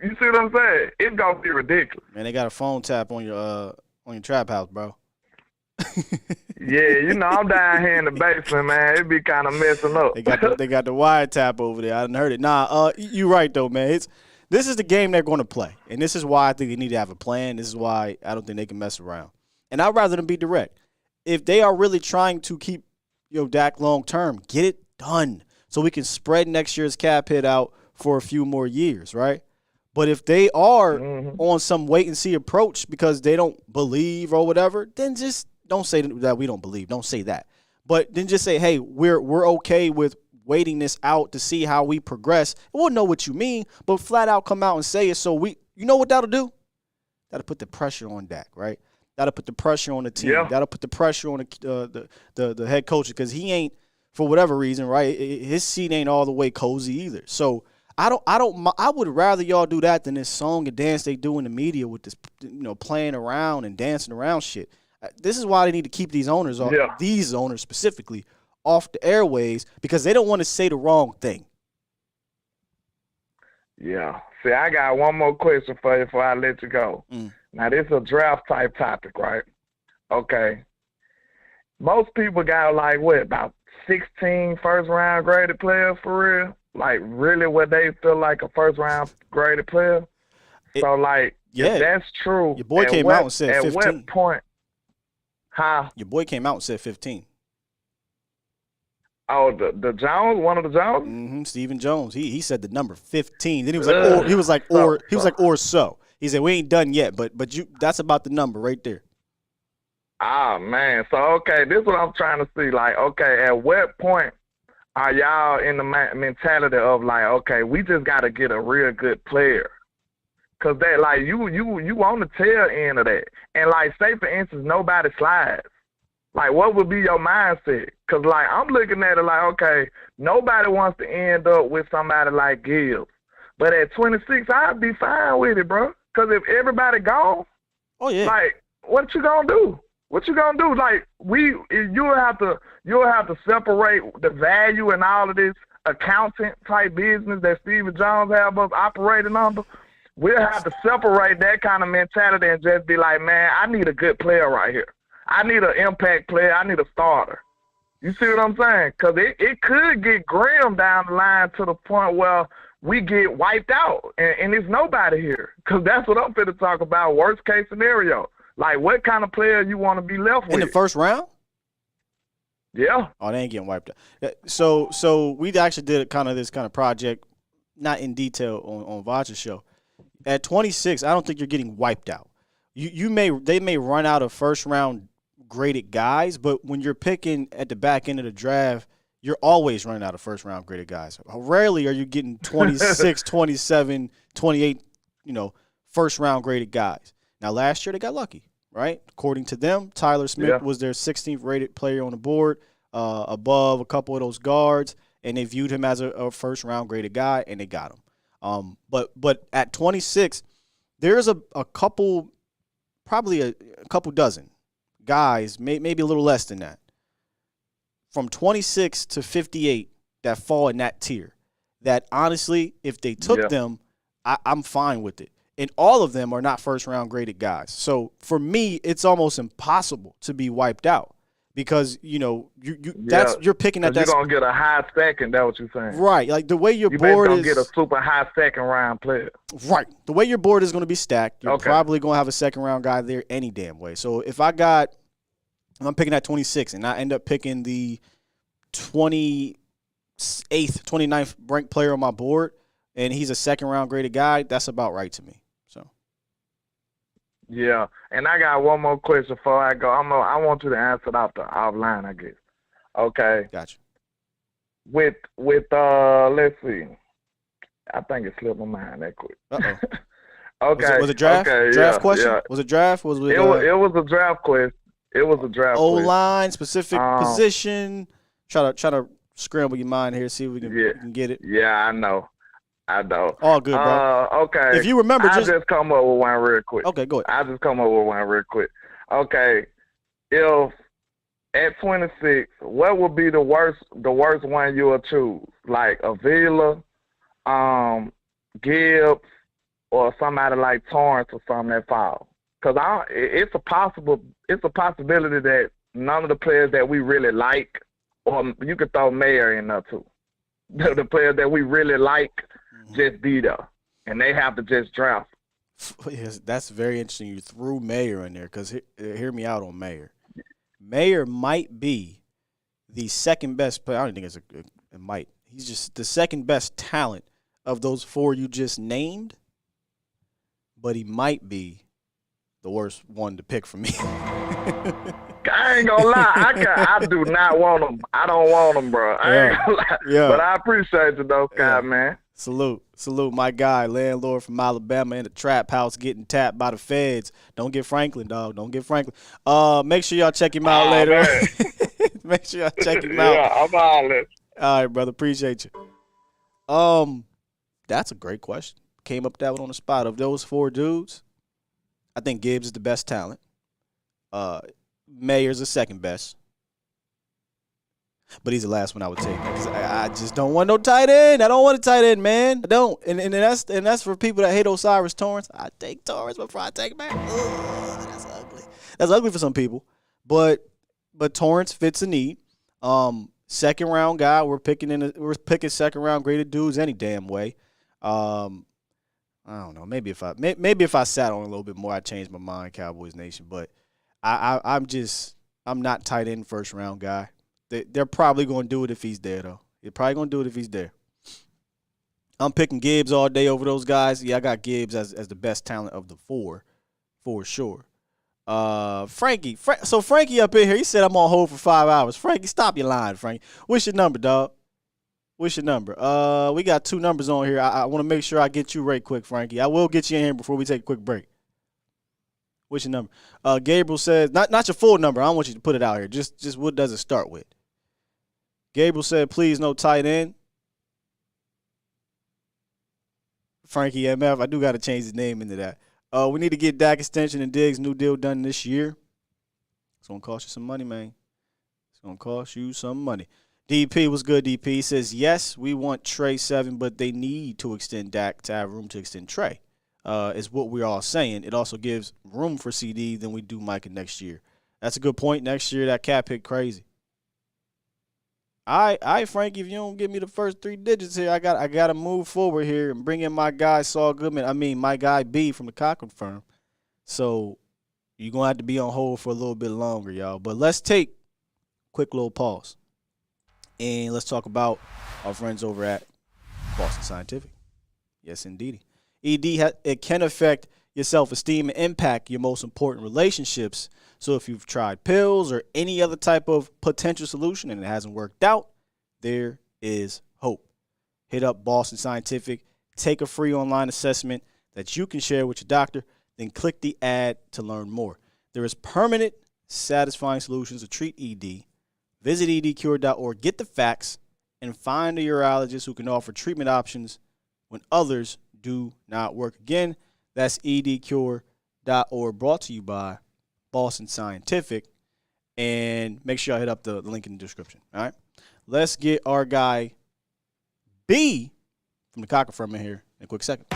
You see what I'm saying? It's gonna be ridiculous. Man, they got a phone tap on your trap house, bro. Yeah, I'm down here in the basement, man. It be kind of messing up. They got the wire tap over there. I didn't heard it. Nah, you right though, man. This is the game they're going to play, and this is why I think they need to have a plan. This is why I don't think they can mess around. And I'd rather them be direct. If they are really trying to keep Dak long term, get it done so we can spread next year's cap hit out for a few more years, right? But if they are on some wait-and-see approach because they don't believe or whatever, then just don't say that we don't believe. Don't say that. But then just say, hey, we're okay with waiting this out to see how we progress. We'll know what you mean, but flat out come out and say it so you know what that'll do? That'll put the pressure on Dak, right? That'll put the pressure on the team. Yeah. That'll put the pressure on the head coach because he ain't, for whatever reason, right, his seat ain't all the way cozy either. So I would rather y'all do that than this song and dance they do in the media with this, playing around and dancing around shit. This is why they need to keep these owners these owners specifically off the airways because they don't want to say the wrong thing. Yeah. See, I got one more question for you before I let you go. Now, this is a draft type topic, right? Okay. Most people got about 16 first round graded players for real. Like, really what they feel like a first-round graded player? If that's true, your boy came out and said 15. At what point? Your boy came out and said 15. Oh, the Jones, one of the Jones? Mm-hmm, Stephen Jones. He said the number 15. Then he was like, or so. He said, we ain't done yet, but that's about the number right there. Ah, man. So, okay, this is what I'm trying to see. Like, okay, at what point are y'all in the mentality of like, okay, we just got to get a real good player? Cause that like you on the tail end of that, and like say for instance nobody slides. Like what would be your mindset? Cause like I'm looking at it like, okay, nobody wants to end up with somebody like Gibbs, but at 26 I'd be fine with it, bro. Cause if everybody gone, oh yeah, like what you gonna do? What you gonna do? Like you'll have to separate the value and all of this accountant type business that Stephen Jones have us operating under. We'll have to separate that kind of mentality and just be like, man, I need a good player right here. I need an impact player. I need a starter. You see what I'm saying? Because it could get grim down the line to the point where we get wiped out and there's nobody here. Because that's what I'm going to talk about, worst case scenario. Like, what kind of player you want to be left with? In the first round? Yeah. Oh, they ain't getting wiped out. So we actually did this kind of project, not in detail on Vacha's show. At 26, I don't think you're getting wiped out. They may run out of first round graded guys, but when you're picking at the back end of the draft, you're always running out of first round graded guys. Rarely are you getting 26, 27, 28, first round graded guys. Now last year they got lucky, right? According to them, Tyler Smith was their 16th rated player on the board, above a couple of those guards, and they viewed him as a first round graded guy, and they got him. But at 26, there's a couple, probably a couple dozen guys, maybe a little less than that, from 26 to 58 that fall in that tier. That honestly, if they took them, I'm fine with it. And all of them are not first round graded guys. So for me, it's almost impossible to be wiped out. Because you're picking at that. You're gonna get a high second. That's what you're saying, right? Like the way your board is, get a super high second round player, right? The way your board is going to be stacked, you're probably going to have a second round guy there any damn way. So if I'm picking at 26, and I end up picking the 28th, 29th ranked player on my board, and he's a second round graded guy, that's about right to me. Yeah, and I got one more question before I go. I want you to answer it offline, I guess. Okay. Gotcha. With let's see. I think it slipped my mind that quick. Uh-oh. Okay. Was it draft? Okay, draft question? Yeah. Was it draft? It was a draft question. It was a draft question. O-line, specific position. Try to scramble your mind here, see if we can get it. Yeah, I know. All good, bro. Okay. If you remember, I'll just come up with one real quick. Okay, go ahead. I'll just come up with one real quick. Okay. If at 26, what would be the worst one you will choose? Like Avila, Gibbs, or somebody like Torrance or something that fall? Because it's a possibility that none of the players that we really like, or you could throw Mayer in there too. The players that we really like just be there, and they have to just draft. Yes, that's very interesting. You threw Mayer in there because hear me out on Mayer. Mayer might be the second best player. I don't think it might. He's just the second best talent of those four you just named, but he might be the worst one to pick for me. I ain't gonna lie, I do not want him. I don't want him, bro. I ain't gonna lie. Yeah. But I appreciate you though, Scott, man. Salute, my guy, landlord from Alabama in the trap house getting tapped by the feds. Don't get Franklin, dog. Don't get Franklin. Make sure y'all check him out later. Make sure y'all check him out. Yeah, I'm all in. All right, brother. Appreciate you. That's a great question. Came up with that one on the spot. Of those four dudes, I think Gibbs is the best talent. Mayer's the second best. But he's the last one I would take. Because I just don't want no tight end. I don't want a tight end, man. I don't. And that's for people that hate Osiris Torrance. I take Torrance before I take back. That's ugly. That's ugly for some people. But Torrance fits a need. Second round guy. We're picking second round graded dudes any damn way. I don't know. Maybe if I sat on a little bit more, I'd change my mind, Cowboys Nation. But I'm not tight end first round guy. They're probably going to do it if he's there, though. They're probably going to do it if he's there. I'm picking Gibbs all day over those guys. Yeah, I got Gibbs as the best talent of the four, for sure. Frankie. So Frankie up in here, he said I'm on hold for 5 hours. Frankie, stop your line, Frankie. What's your number, dog? What's your number? We got 2 numbers on here. I want to make sure I get you right quick, Frankie. I will get you in here before we take a quick break. What's your number? Gabriel says, not your full number. I don't want you to put it out here. Just what does it start with? Gabriel said, please no tight end. Frankie MF, I do got to change his name into that. We need to get Dak extension and Diggs new deal done this year. It's going to cost you some money, man. It's going to cost you some money. DP was good, DP. He says, yes, we want Trey 7, but they need to extend Dak to have room to extend Trey. Is what we're all saying. It also gives room for CD than we do Micah next year. That's a good point. Next year, that cap hit crazy. All right, Frankie, if you don't give me the first 3 digits here, I got to move forward here and bring in my guy Saul Goodman. My guy B from the Cochran firm. So you're going to have to be on hold for a little bit longer, y'all. But let's take a quick little pause. And let's talk about our friends over at Boston Scientific. Yes, indeed. It can affect your self-esteem and impact your most important relationships. So if you've tried pills or any other type of potential solution and it hasn't worked out, there is hope. Hit up Boston Scientific, take a free online assessment that you can share with your doctor, then click the ad to learn more. There is permanent, satisfying solutions to treat ED. Visit edcure.org, get the facts, and find a urologist who can offer treatment options when others do not work. Again, that's edcure.org, brought to you by Boston Scientific. And make sure I hit up the link in the description. All right. Let's get our guy B from the Cochran firm in here in a quick second.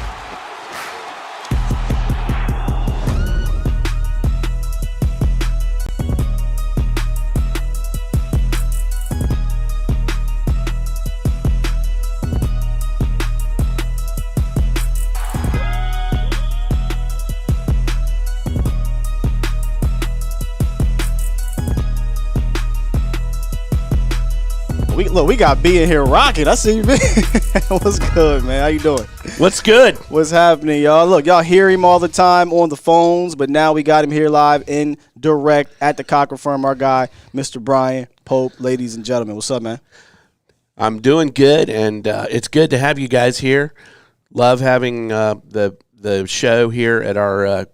Look, we got B in here rocking. I see you, B. What's good, man? How you doing? What's good? What's happening, y'all? Look, y'all hear him all the time on the phones, but now we got him here live in direct at the Cochran firm. Our guy, Mr. Brian Pope. Ladies and gentlemen, what's up, man? I'm doing good, and it's good to have you guys here. Love having the show here at our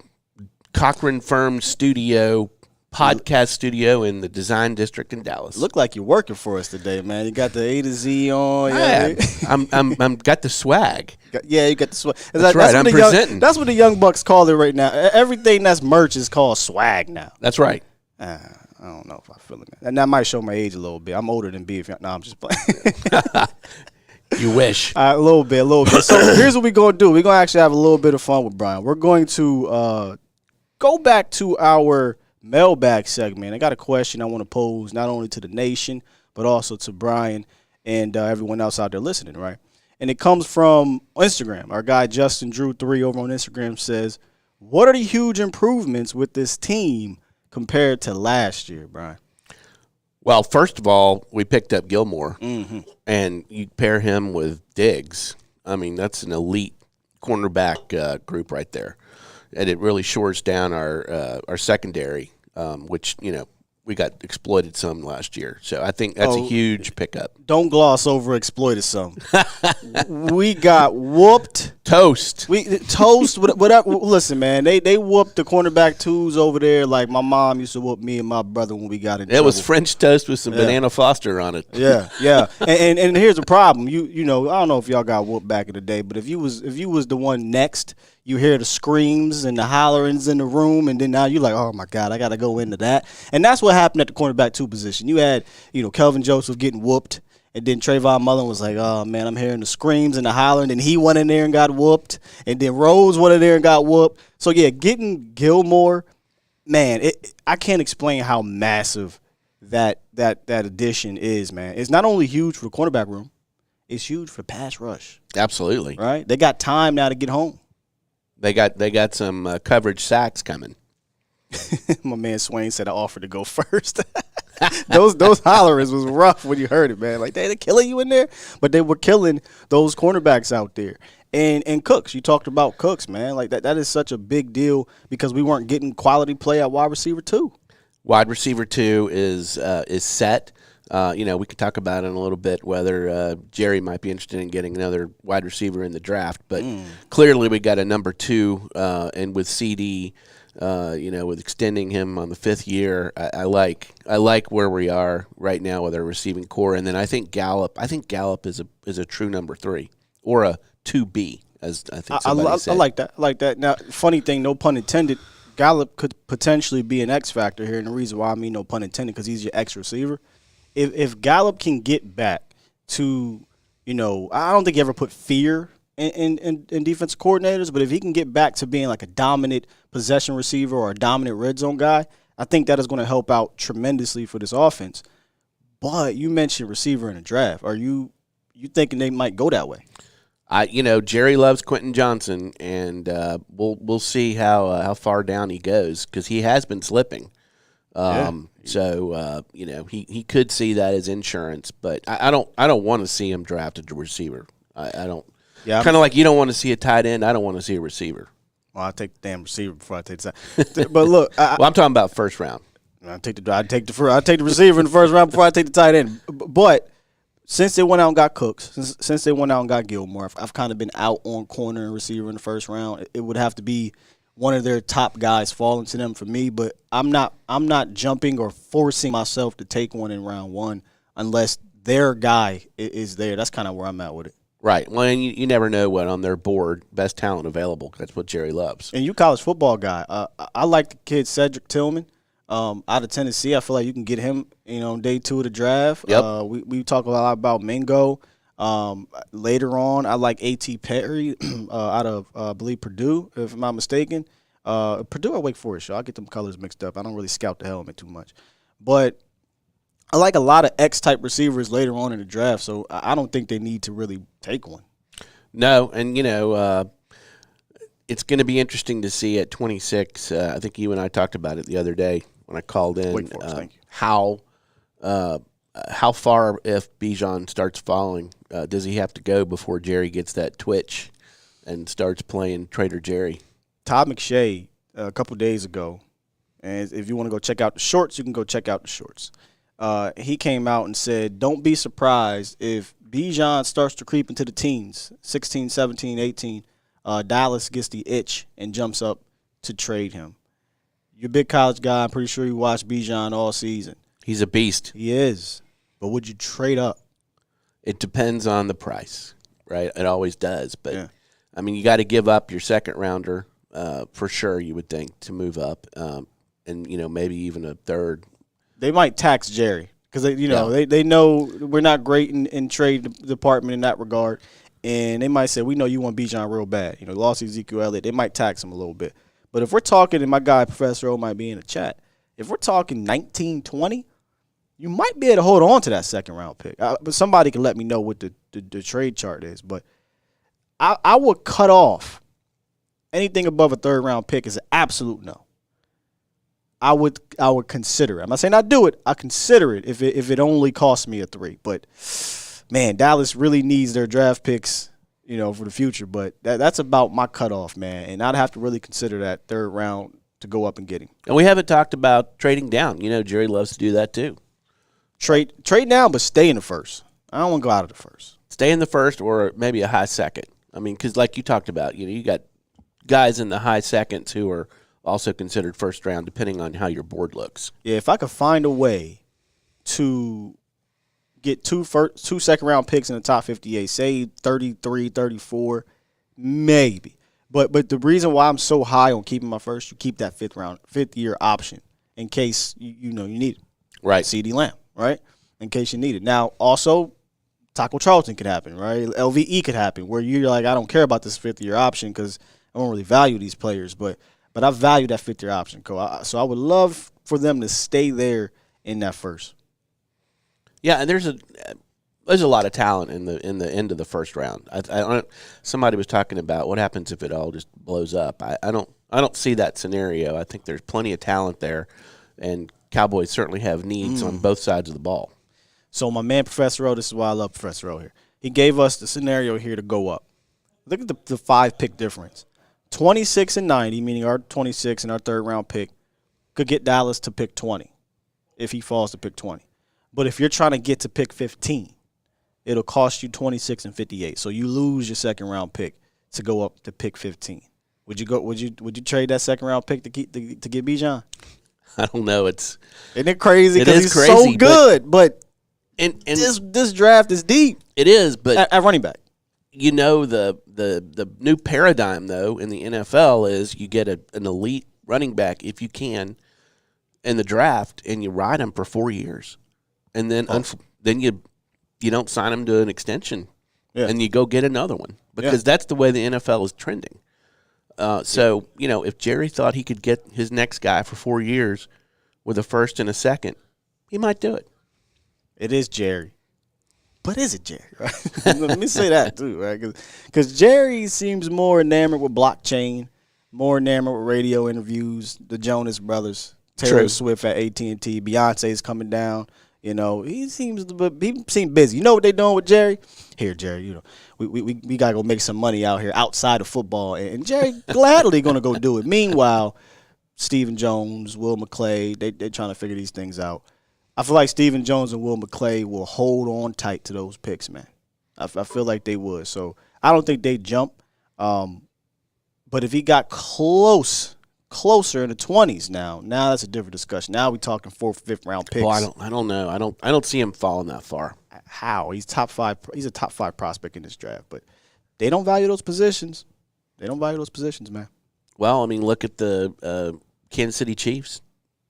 Cochran firm studio, podcast studio in the Design District in Dallas. Look like you're working for us today, man. You got the A to Z on. Yeah, I'm got the swag. Yeah, you got the swag. That's right. I'm presenting. That's what the young bucks call it right now. Everything that's merch is called swag now. That's right. I don't know if I feel it, man. And that might show my age a little bit. I'm older than B. No, I'm just playing. You wish. A little bit. So here's what we're going to do. We're going to actually have a little bit of fun with Brian. We're going to go back to our Mailbag segment. I got a question I want to pose not only to the nation, but also to Brian and everyone else out there listening, right? And it comes from Instagram. Our guy Justin Drew 3 over on Instagram says, what are the huge improvements with this team compared to last year, Brian? Well, first of all, we picked up Gilmore, and you pair him with Diggs. I mean, that's an elite cornerback group right there. And it really shores down our secondary, which, we got exploited some last year. So I think that's a huge pickup. Don't gloss over exploited some. We got whooped. Toast. Whatever. Listen, man, they whooped the cornerback twos over there like my mom used to whoop me and my brother when we got in trouble. It was French toast with some banana Foster on it. Yeah. And here's the problem. You know, I don't know if y'all got whooped back in the day, but if you was the one next, you hear the screams and the hollerings in the room, and then now you're like, oh my God, I got to go into that. And that's what happened at the cornerback two position. You had, Kelvin Joseph getting whooped, and then Trayvon Mullen was like, oh man, I'm hearing the screams and the hollering, and he went in there and got whooped, and then Rose went in there and got whooped. So yeah, getting Gilmore, man, I can't explain how massive that addition is, man. It's not only huge for the cornerback room, it's huge for pass rush. Absolutely. Right? They got time now to get home. They got some coverage sacks coming. My man Swain said I offered to go first. those hollerers was rough when you heard it, man. Like they're killing you in there, but they were killing those cornerbacks out there. And Cooks, you talked about Cooks, man. Like that is such a big deal because we weren't getting quality play at wide receiver 2. Wide receiver 2 is set. We could talk about it in a little bit whether Jerry might be interested in getting another wide receiver in the draft. But clearly we got a number 2, and with CD, with extending him on the 5th year, I like where we are right now with our receiving core. And then I think Gallup is a true number 3 or a 2B, as I think somebody said. I like that. I like that. Now, funny thing, no pun intended, Gallup could potentially be an X factor here, and the reason why I mean no pun intended because he's your X receiver. If Gallup can get back to, I don't think he ever put fear in defense coordinators, but if he can get back to being like a dominant possession receiver or a dominant red zone guy, I think that is going to help out tremendously for this offense. But you mentioned receiver in the draft. Are you thinking they might go that way? Jerry loves Quentin Johnson, and we'll see how far down he goes because he has been slipping. So he could see that as insurance, but I don't want to see him drafted a receiver. I don't. Yeah, kind of like you don't want to see a tight end. I don't want to see a receiver. Well, I'll take the damn receiver before I take the side. But look, I'm talking about first round. I take the receiver in the first round before I take the tight end. But since they went out and got Cooks, since they went out and got Gilmore, I've kind of been out on corner and receiver in the first round. It would have to be one of their top guys falling to them for me. But I'm not jumping or forcing myself to take one in round 1 unless their guy is there. That's kind of where I'm at with it. Right. Well, and you never know what on their board, best talent available. That's what Jerry loves. And you college football guy. I like the kid Cedric Tillman out of Tennessee. I feel like you can get him, day 2 of the draft. Yep. We talk a lot about Mingo. Later on, I like A.T. Perry out of, I believe, Purdue, if I'm not mistaken. Purdue or Wake Forest, I get them colors mixed up. I don't really scout the hell of it too much. But I like a lot of X-type receivers later on in the draft, so I don't think they need to really take one. No, and, it's going to be interesting to see at 26. I think you and I talked about it the other day when I called in. Wake Forest, thank you. How far, if Bijan starts falling, does he have to go before Jerry gets that twitch and starts playing Trader Jerry? Todd McShay, a couple days ago, and if you want to go check out the shorts, you can go check out the shorts. He came out and said, don't be surprised if Bijan starts to creep into the teens, 16, 17, 18, Dallas gets the itch and jumps up to trade him. You're a big college guy. I'm pretty sure you watched Bijan all season. He's a beast. He is. But would you trade up? It depends on the price, right? It always does. But, yeah. I mean, you got to give up your second rounder for sure, you would think, to move up. And, maybe even a third. They might tax Jerry because they know we're not great in trade department in that regard, and they might say we know you want Bijan real bad. Lost Ezekiel Elliott. They might tax him a little bit. But if we're talking, and my guy Professor O might be in the chat, if we're talking 19, 20, you might be able to hold on to that second round pick. But somebody can let me know what the trade chart is. But I would cut off anything above a third round pick is an absolute no. I would consider it. I'm not saying I do it. I consider it if it only costs me a 3. But, man, Dallas really needs their draft picks, for the future. But that's about my cutoff, man. And I'd have to really consider that third round to go up and get him. And we haven't talked about trading down. Jerry loves to do that too. Trade down, but stay in the first. I don't want to go out of the first. Stay in the first or maybe a high second. I mean, because like you talked about, you got guys in the high seconds who are also considered first round, depending on how your board looks. Yeah, if I could find a way to get two second round picks in the top 58, say 33, 34, maybe. But the reason why I'm so high on keeping my first, you keep that fifth year option in case you need it. Right. CeeDee Lamb, right? In case you need it. Now, also, Taco Charlton could happen, right? LVE could happen, where you're like, I don't care about this fifth year option because I don't really value these players, but I value that fifth year option, so I would love for them to stay there in that first. Yeah, and there's a lot of talent in the end of the first round. Somebody was talking about what happens if it all just blows up. I don't see that scenario. I think there's plenty of talent there, and Cowboys certainly have needs on both sides of the ball. So my man Professor O, this is why I love Professor O here. He gave us the scenario here to go up. Look at the 5-pick difference. 26 and 90, meaning our 26 and our third round pick, could get Dallas to pick 20 if he falls to pick 20. But if you're trying to get to pick 15, it'll cost you 26 and 58. So you lose your second round pick to go up to pick 15. Would you trade that second round pick to get Bijan? I don't know. Isn't it crazy? It is he's crazy, so good, but and this draft is deep. It is, but at running back. You know, the new paradigm though in the NFL is you get an elite running back if you can in the draft, and you ride him for 4 years, and then then you don't sign him to an extension, and you go get another one because that's the way the NFL is trending. So, if Jerry thought he could get his next guy for 4 years with a first and a second, he might do it. It is Jerry. But is it Jerry? Right? Let me say that, too, right? Because Jerry seems more enamored with blockchain, more enamored with radio interviews, the Jonas Brothers, Taylor Swift at AT&T, Beyonce's coming down. He seems busy. You know what they're doing with Jerry? Here, Jerry, we got to go make some money out here outside of football. And Jerry gladly going to go do it. Meanwhile, Stephen Jones, Will McClay, they're trying to figure these things out. I feel like Stephen Jones and Will McClay will hold on tight to those picks, man. I feel like they would. So I don't think they jump. But if he got closer in the 20s now that's a different discussion. Now we're talking 4th, 5th round picks. Well, I don't know. I don't see him falling that far. How? He's top 5. He's a top 5 prospect in this draft, but they don't value those positions. They don't value those positions, man. Well, I mean, look at the Kansas City Chiefs.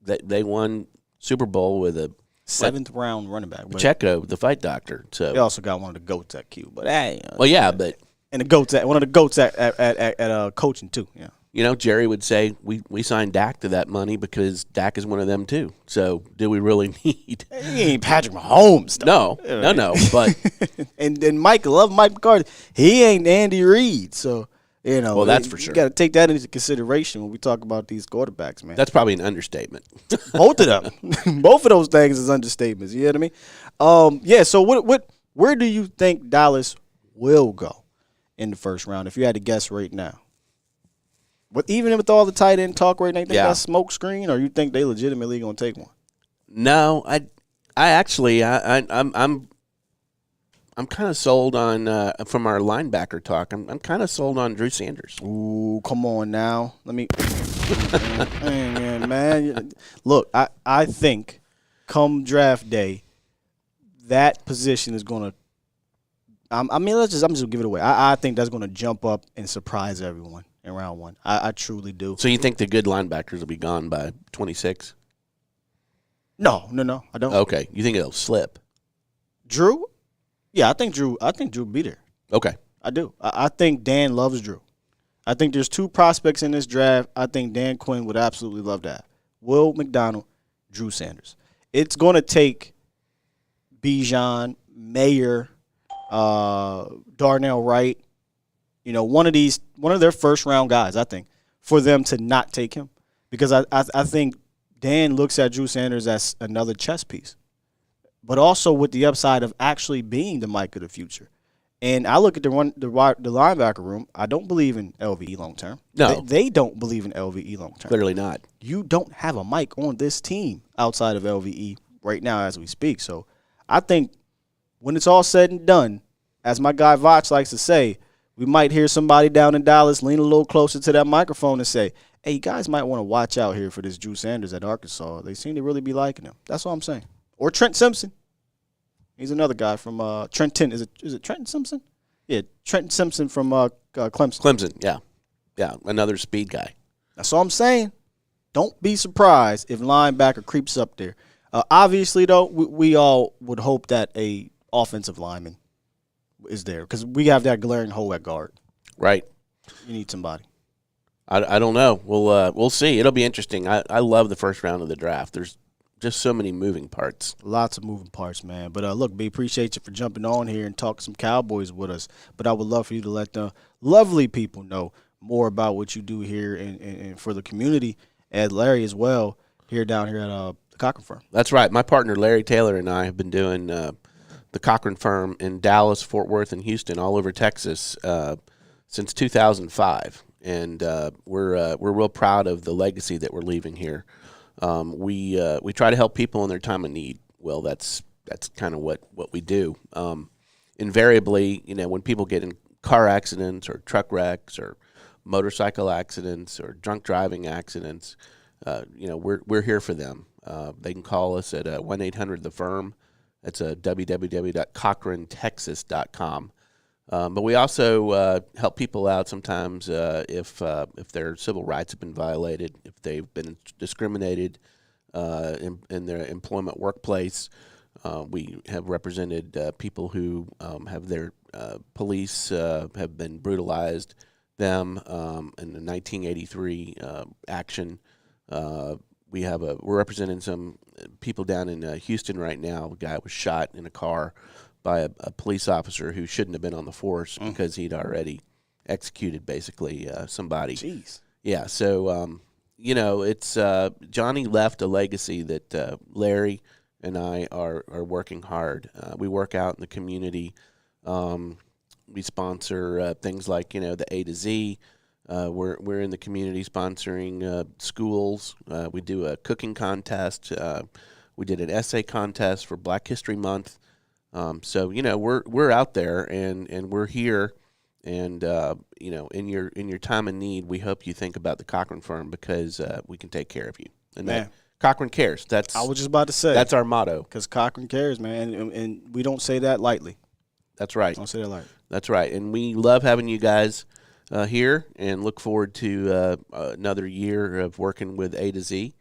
They won Super Bowl with a 7th round running back. Pacheco, the fight doctor. So they also got one of the GOATs at Q. But hey, and the GOATs one of the GOATs at coaching too. Yeah. Jerry would say we signed Dak to that money because Dak is one of them too. So do we really need? He ain't Patrick Mahomes. Though. No. But and Mike McCarthy. He ain't Andy Reid. So. Well, that's for sure. You got to take that into consideration when we talk about these quarterbacks, man. That's probably an understatement. Both of them. Both of those things is understatements. You know what I mean? So where do you think Dallas will go in the first round if you had to guess right now? Even with all the tight end talk right now, you think that's smoke screen, or you think they legitimately going to take one? No, I'm kind of sold on from our linebacker talk. I'm kind of sold on Drew Sanders. Ooh, come on now. Let me, man. Look, I think come draft day, that position is going to. I'm just gonna give it away. I think that's going to jump up and surprise everyone in round 1. I truly do. So you think the good linebackers will be gone by 26? No, I don't. Okay, you think it'll slip? Drew? Yeah, I think Drew will be there. Okay. I do. I think Dan loves Drew. I think there's 2 prospects in this draft I think Dan Quinn would absolutely love to have. Will McDonald, Drew Sanders. It's going to take Bijan, Mayer, Darnell Wright, one of their first round guys, I think, for them to not take him. Because I think Dan looks at Drew Sanders as another chess piece, but also with the upside of actually being the Mike of the future. And I look at the linebacker room. I don't believe in LVE long term. No, they don't believe in LVE long term. Clearly not. You don't have a Mike on this team outside of LVE right now as we speak. So I think when it's all said and done, as my guy Voch likes to say, we might hear somebody down in Dallas lean a little closer to that microphone and say, "Hey, you guys might want to watch out here for this Drew Sanders at Arkansas. They seem to really be liking him." That's all I'm saying. Or Trent Simpson. He's another guy from Trenton. Is it Trenton Simpson? Yeah, Trenton Simpson from Clemson. Clemson, yeah, another speed guy. That's all I'm saying. Don't be surprised if linebacker creeps up there. Obviously, though, we all would hope that a offensive lineman is there because we have that glaring hole at guard. Right. You need somebody. I don't know. We'll see. It'll be interesting. I love the first round of the draft. There's just so many moving parts. Lots of moving parts, man. But look, B, appreciate you for jumping on here and talking some Cowboys with us. But I would love for you to let the lovely people know more about what you do here and for the community, and Larry as well, down here at the Cochran firm. That's right. My partner Larry Taylor and I have been doing the Cochran firm in Dallas, Fort Worth, and Houston, all over Texas, since 2005. And we're real proud of the legacy that we're leaving here. We try to help people in their time of need. Well, that's that's kind of what we do. Invariably, when people get in car accidents or truck wrecks or motorcycle accidents or drunk driving accidents, we're here for them. They can call us at 1-800-THE-FIRM. That's www.cochrantexas.com. But we also help people out sometimes if their civil rights have been violated, if they've been discriminated in their employment workplace. We have represented people who have their police have been brutalized them in the 1983 action. We're representing some people down in Houston right now. A guy was shot in a car by a police officer who shouldn't have been on the force because he'd already executed basically somebody. Jeez. Yeah. So it's Johnny left a legacy that Larry and I are working hard. We work out in the community. We sponsor things like the A to Z. We're in the community sponsoring schools. We do a cooking contest. We did an essay contest for Black History Month. So we're out there and we're here. And in your time of need, we hope you think about the Cochran firm because we can take care of you. And that Cochran cares. I was just about to say that's our motto. Because Cochran cares, man, and we don't say that lightly. That's right. Don't say that lightly. That's right. And we love having you guys here and look forward to another year of working with A to Z,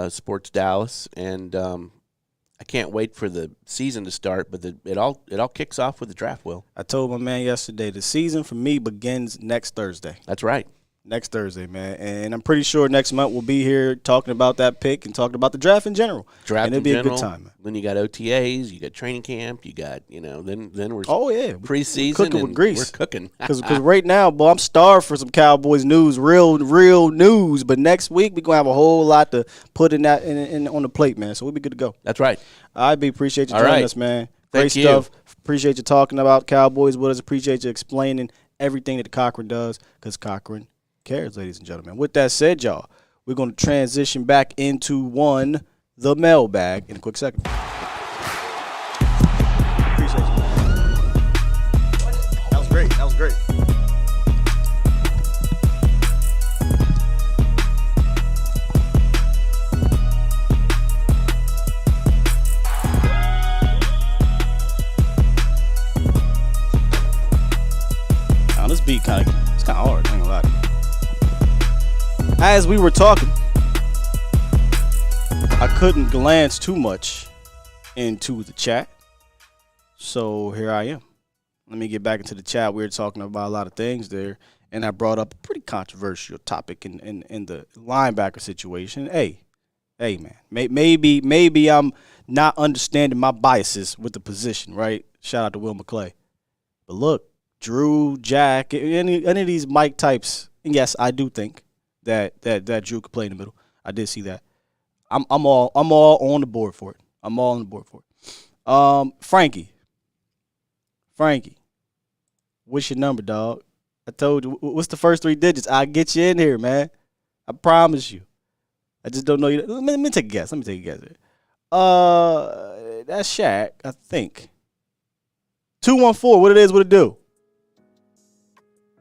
Sports Dallas. And I can't wait for the season to start, but it all kicks off with the draft, Will. I told my man yesterday, the season for me begins next Thursday. That's right. Next Thursday, man. And I'm pretty sure next month we'll be here talking about that pick and talking about the draft in general. And it'll be a good time, man. Then you got OTAs, you got training camp, you got, then we're preseason cooking with grease. We're cooking. Because right now, boy, I'm starved for some Cowboys news, real news. But next week, we're going to have a whole lot to put in that on the plate, man. So we'll be good to go. That's right. I appreciate you joining us, man. Great Thank stuff. You. Appreciate you talking about Cowboys with us. Appreciate you explaining everything that Cochran does because Cochran cares, ladies and gentlemen. With that said, y'all, we're going to transition back into the mailbag in a quick second. Appreciate you. That was great. Now, this beat it's kind of hard. I ain't gonna lie to you. As we were talking, I couldn't glance too much into the chat, so here I am. Let me get back into the chat. We were talking about a lot of things there, and I brought up a pretty controversial topic in the linebacker situation. Hey, man, maybe I'm not understanding my biases with the position, right? Shout out to Will McClay. But look, Drew, Jack, any of these Mike types, and yes, I do think that Drew could play in the middle. I did see that. I'm all on the board for it. Frankie, what's your number, dog? I told you. What's the first 3 digits? I'll get you in here, man. I promise you. I just don't know you. Let me take a guess. That's Shaq, I think. 214. What it do?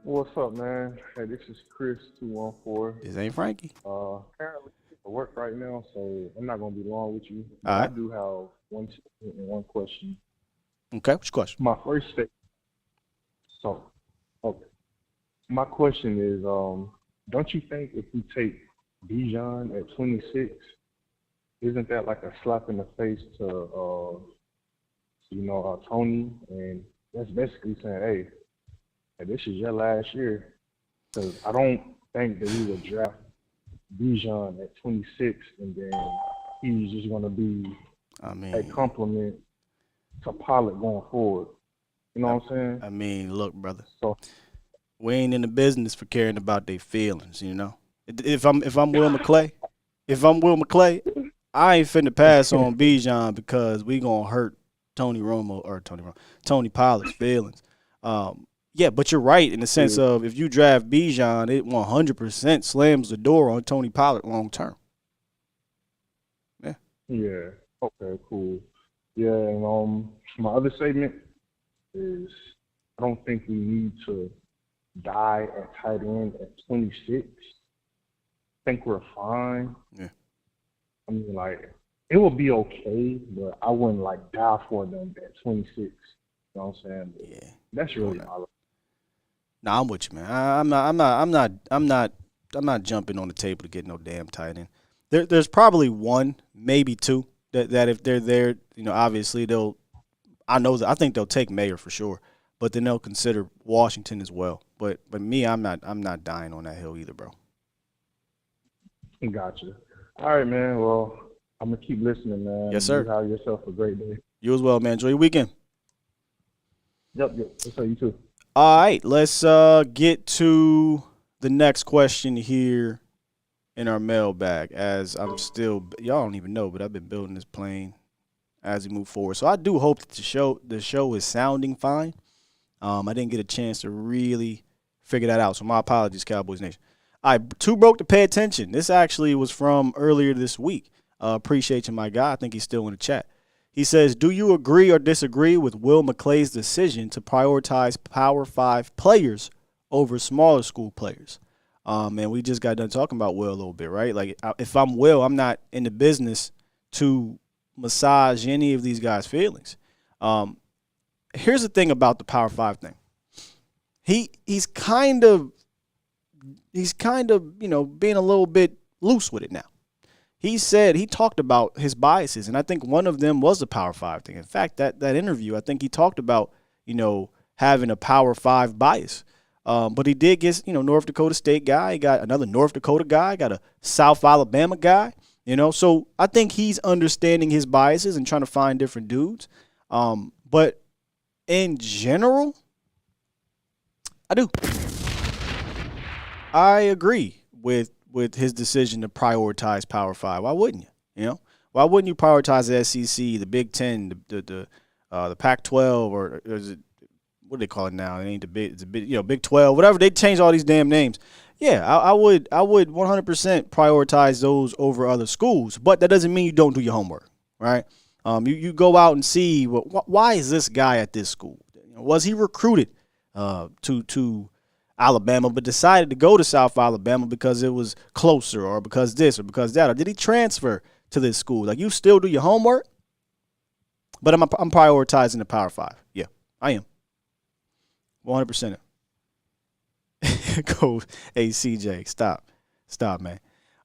What's up, man? Hey, this is Chris 214. This ain't Frankie. Currently at work right now, so I'm not gonna be long with you. All right. I do have one statement and one question. Okay, what's your question? My first statement. My question is, don't you think if we take Bijan at 26, isn't that like a slap in the face to Tony? And that's basically saying, hey, this is your last year. Because I don't think that we would draft Bijan at 26 and then he's just going to be a compliment to Pollard going forward. You know what I'm saying? Look, brother. So we ain't in the business for caring about their feelings, you know. If I'm Will McClay, I ain't finna pass on Bijan because we gonna hurt Tony Pollard's feelings. Yeah, but you're right in the sense of if you draft Bijan, it 100% slams the door on Tony Pollard long term. Yeah. Yeah. Okay, cool. Yeah, and my other statement is I don't think we need to die at tight end at 26. I think we're fine. Yeah. I mean, like, it will be okay, but I wouldn't like die for them at 26. You know what I'm saying? But Yeah. that's really my. Nah, I'm with you, man. I'm not jumping on the table to get no damn tight end. There's probably one, maybe two that if they're there, obviously I think they'll take Mayer for sure, but then they'll consider Washington as well. But me, I'm not dying on that hill either, bro. Gotcha. All right, man. Well, I'm gonna keep listening, man. Yes, sir. You have yourself a great day. You as well, man. Enjoy your weekend. Yep. What's up, you too? All right, let's get to the next question here in our mailbag. As I'm still, y'all don't even know, but I've been building this plane as we move forward. So I do hope that the show is sounding fine. I didn't get a chance to really figure that out, so my apologies, Cowboys Nation. All right, too broke to pay attention. This actually was from earlier this week. Appreciate you, my guy. I think he's still in the chat. He says, do you agree or disagree with Will McClay's decision to prioritize Power 5 players over smaller school players? And we just got done talking about Will a little bit, right? Like, if I'm Will, I'm not in the business to massage any of these guys' feelings. Here's the thing about the Power 5 thing. He's kind of being a little bit loose with it now. He talked about his biases, and I think one of them was the Power 5 thing. In fact, that interview, I think he talked about, having a Power 5 bias. But he did get, North Dakota State guy. He got another North Dakota guy, got a South Alabama guy, So I think he's understanding his biases and trying to find different dudes. But in general, I do. I agree with his decision to prioritize Power 5. Why wouldn't you? Why wouldn't you prioritize the SEC, the Big Ten, the Pac-12, or is it, what do they call it now? It ain't it's a Big 12, whatever. They change all these damn names. Yeah, I would 100% prioritize those over other schools, but that doesn't mean you don't do your homework, right? You go out and see why is this guy at this school? Was he recruited to Alabama, but decided to go to South Alabama because it was closer, or because this, or because that, or did he transfer to this school? Like, you still do your homework, but I'm prioritizing the Power 5. Yeah, I am. 100%. Go, hey, CJ, stop, man.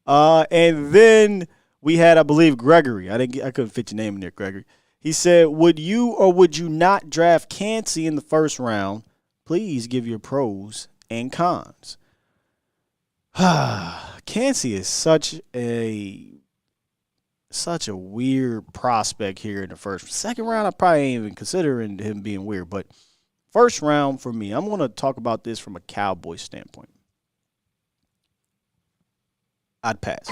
And then we had, I believe, Gregory. I couldn't fit your name in there, Gregory. He said, would you or would you not draft Kancey in the first round? Please give your pros and cons. Kancey is such a weird prospect here in the first. Second round, I probably ain't even considering him being weird, but first round for me, I'm going to talk about this from a Cowboy standpoint. I'd pass.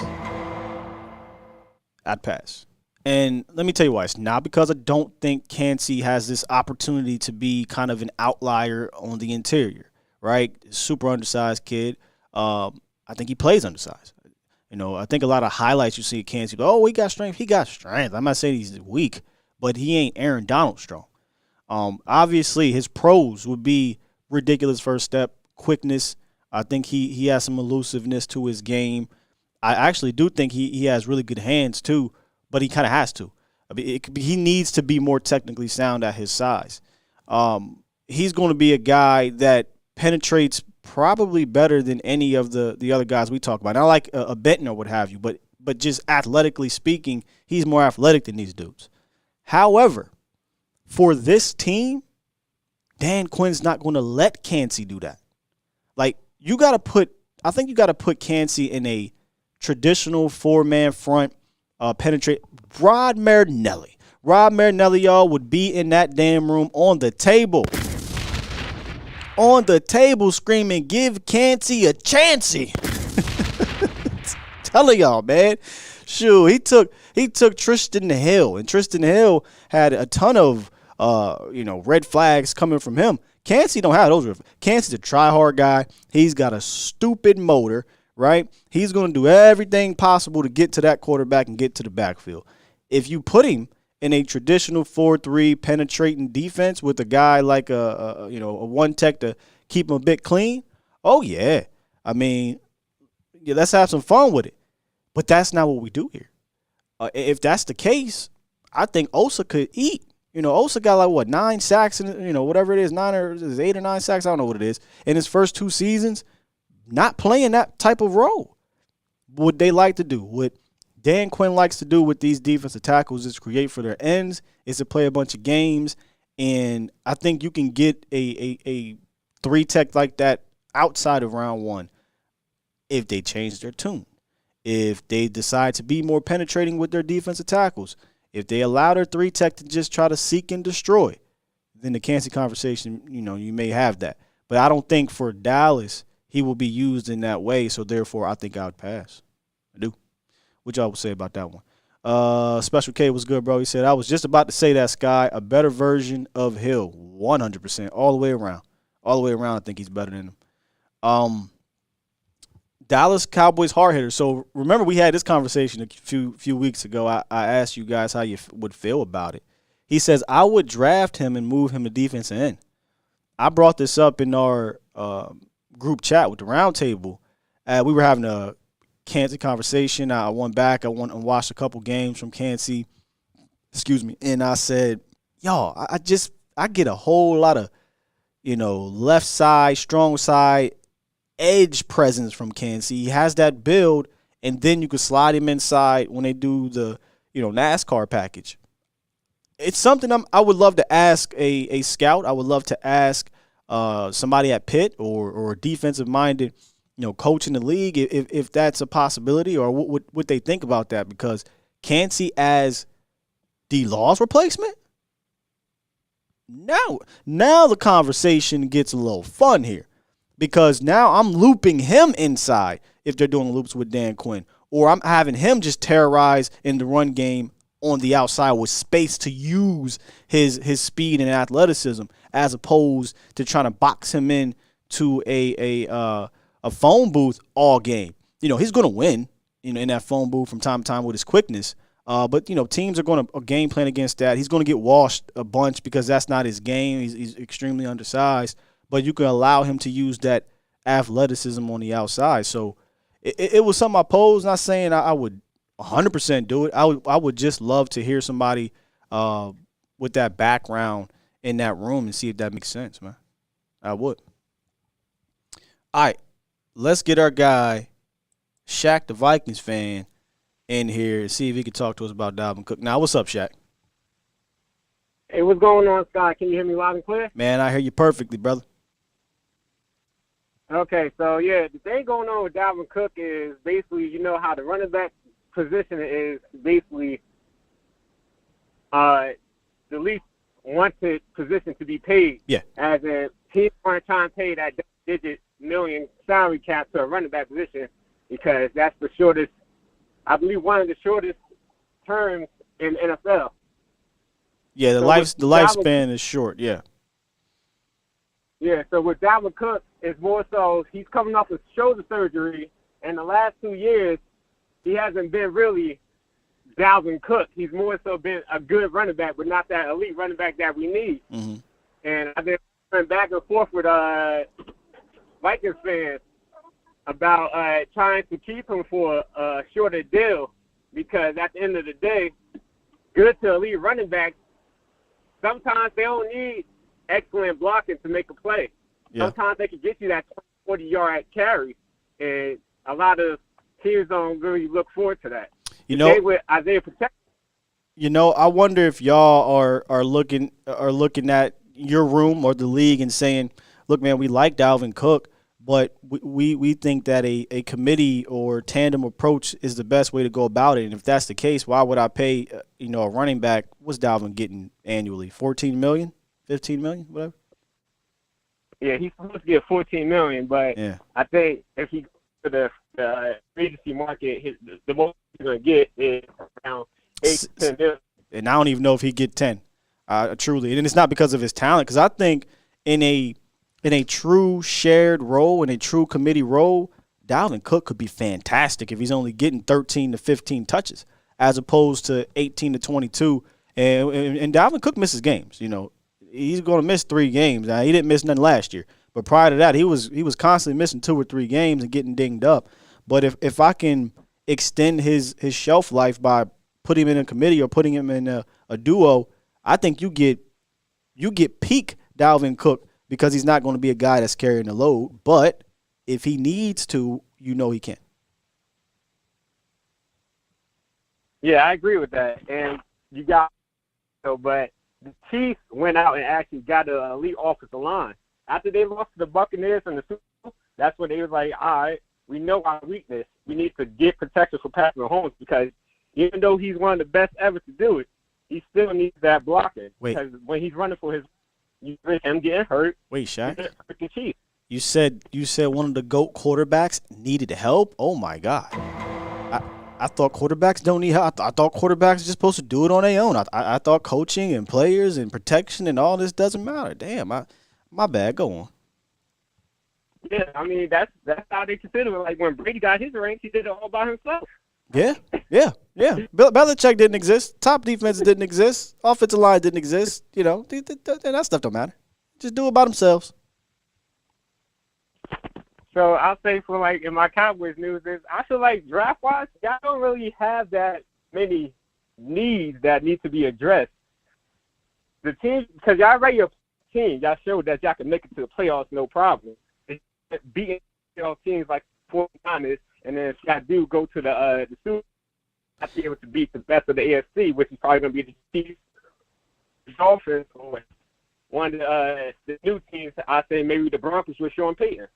And let me tell you why. It's not because I don't think Kancey has this opportunity to be kind of an outlier on the interior, right? Super undersized kid. I think he plays undersized. I think a lot of highlights you see at Kancey, he got strength. He got strength. I'm not saying he's weak, but he ain't Aaron Donald strong. Obviously, his pros would be ridiculous first step, quickness. I think he has some elusiveness to his game. I actually do think he has really good hands too, but he kind of has to. He needs to be more technically sound at his size. He's going to be a guy that penetrates probably better than any of the other guys we talk about. Not like a Benton or what have you, but just athletically speaking, he's more athletic than these dudes. However, for this team, Dan Quinn's not going to let Kancey do that. Like, I think you got to put Kancey in a traditional four-man front, penetrate. Rod Marinelli, y'all, would be in that damn room on the table. Screaming, give Kancey a chancey. Telling y'all, man. Shoot, he took Tristan Hill, and Tristan Hill had a ton of red flags coming from him. Kancey don't have those. Kancey's a try-hard guy. He's got a stupid motor, right? He's going to do everything possible to get to that quarterback and get to the backfield. If you put him in a traditional 4-3 penetrating defense with a guy like a one tech to keep him a bit clean, oh yeah. I mean, yeah, let's have some fun with it. But that's not what we do here. If that's the case, I think Osa could eat. Osa got like what 9 sacks and whatever it is, 8 or 9 sacks. I don't know what it is in his first 2 seasons. Not playing that type of role. What they like to do, what Dan Quinn likes to do with these defensive tackles is create for their ends, is to play a bunch of games, and I think you can get a 3-tech like that outside of round 1 if they change their tune, if they decide to be more penetrating with their defensive tackles, if they allow their 3-tech to just try to seek and destroy, then the Kansas conversation, you may have that. But I don't think for Dallas he will be used in that way, so therefore I think I would pass. I do. What y'all would say about that one? Special K was good, bro. He said, I was just about to say that, Sky, a better version of Hill, 100%, all the way around. All the way around, I think he's better than him. Dallas Cowboys hard hitter. So remember we had this conversation a few weeks ago. I asked you guys how you would feel about it. He says, I would draft him and move him to defensive end. I brought this up in our group chat with the roundtable. We were having a Kansas conversation. I went back. I went and watched a couple games from Kansas. And I said, y'all, I get a whole lot of, left side, strong side, edge presence from Kansas. He has that build, and then you can slide him inside when they do the, NASCAR package. It's something I would love to ask a scout. I would love to ask somebody at Pitt or a defensive-minded, coach in the league if that's a possibility or what they think about that, because Kansas as D-Law's replacement? Now the conversation gets a little fun here, because now I'm looping him inside if they're doing loops with Dan Quinn, or I'm having him just terrorize in the run game on the outside with space to use his speed and athleticism, as opposed to trying to box him in to a phone booth all game. He's going to win, in that phone booth from time to time with his quickness. But teams are going to game plan against that. He's going to get washed a bunch because that's not his game. He's extremely undersized. But you can allow him to use that athleticism on the outside. So it was something I posed. Not saying I would 100% do it. I would just love to hear somebody with that background in that room and see if that makes sense, man. I would. All right, let's get our guy, Shaq, the Vikings fan, in here and see if he can talk to us about Dalvin Cook. Now, what's up, Shaq? Hey, what's going on, Scott? Can you hear me loud and clear? Man, I hear you perfectly, brother. Okay, so, yeah, the thing going on with Dalvin Cook is basically, how the running back position is basically the least wanted position to be paid. Yeah. As in, teams aren't trying to pay that digit million salary cap to a running back position, because that's the shortest, I believe, one of the shortest terms in NFL. Yeah, the lifespan is short, yeah. Yeah, so with Dalvin Cook, it's more so he's coming off of shoulder surgery, and the last 2 years, he hasn't been really Dalvin Cook. He's more so been a good running back, but not that elite running back that we need. Mm-hmm. And I've been going back and forth with Vikings fans about trying to keep him for a shorter deal, because at the end of the day, good to elite running backs, sometimes they don't need excellent blocking to make a play. Yeah. Sometimes they can get you that 40-yard carry, and a lot of teams don't really look forward to that. Today with Isaiah Pacheco, I wonder if y'all are looking at your room or the league and saying, look, man, we like Dalvin Cook, but we think that a committee or tandem approach is the best way to go about it. And if that's the case, why would I pay a running back? What's Dalvin getting annually? $14 million, $15 million, whatever. Yeah, he's supposed to get $14 million, but yeah. I think if he goes to the agency market, the most he's going to get is around 8 to 10 million. And I don't even know if he get 10. Truly, and it's not because of his talent, because I think in a true shared role, in a true committee role, Dalvin Cook could be fantastic if he's only getting 13 to 15 touches, as opposed to 18 to 22 And Dalvin Cook misses games. You know, he's going to miss 3 games. Now, he didn't miss none last year, but prior to that, he was constantly missing 2 or 3 games and getting dinged up. But if I can extend his shelf life by putting him in a committee or putting him in a duo, I think you get peak Dalvin Cook because he's not going to be a guy that's carrying the load. But if he needs to, you know he can. Yeah, I agree with that. And you got but the Chiefs went out and actually got an elite offensive line. After they lost to the Buccaneers in the Super Bowl, that's when they was like, all right, we know our weakness. We need to get protection for Patrick Mahomes because even though he's one of the best ever to do it, he still needs that blocking. Wait. Because when he's running for you risk him getting hurt. Wait, Shaq. Hurt the Chiefs. You said one of the GOAT quarterbacks needed help? Oh, my God. I thought quarterbacks don't need help. I thought quarterbacks are just supposed to do it on their own. I thought coaching and players and protection and all this doesn't matter. Damn, my bad. Go on. Yeah, I mean, that's how they consider it. Like, when Brady got his rings, he did it all by himself. Yeah. Belichick didn't exist. Top defenses didn't exist. Offensive line didn't exist. You know, that stuff don't matter. Just do it by themselves. So I'll say for, like, in my Cowboys news is I feel like draft-wise, y'all don't really have that many needs that need to be addressed. The team, because y'all already a team, y'all showed that y'all can make it to the playoffs no problem. Beating teams like 49ers, and then if y'all do go to the Super Bowl, y'all be able to beat the best of the AFC, which is probably going to be the Chiefs, the Dolphins, or one of the new teams. I say maybe the Broncos with Sean Payton.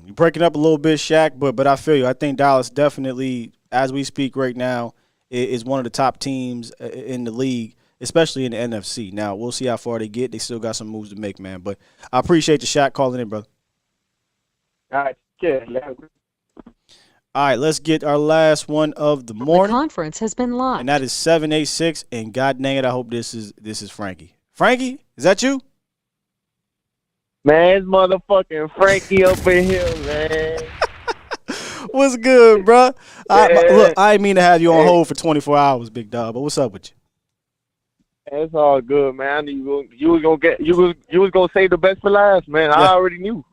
You're breaking up a little bit, Shaq, but I feel you. I think Dallas definitely, as we speak right now, is one of the top teams in the league, especially in the NFC. Now, we'll see how far they get. They still got some moves to make, man. But I appreciate you, Shaq, calling in, brother. All right, yeah. All right, let's get our last one of the morning. The conference has been launched. And that is 786, and God dang it, I hope this is Frankie. Frankie, is that you? Man, it's motherfucking Frankie up in here, man. What's good, bro? Look, I didn't mean to have you on hold for 24 hours, big dog, but what's up with you? It's all good, man. I knew you was gonna save the best for last, man. Yeah. I already knew.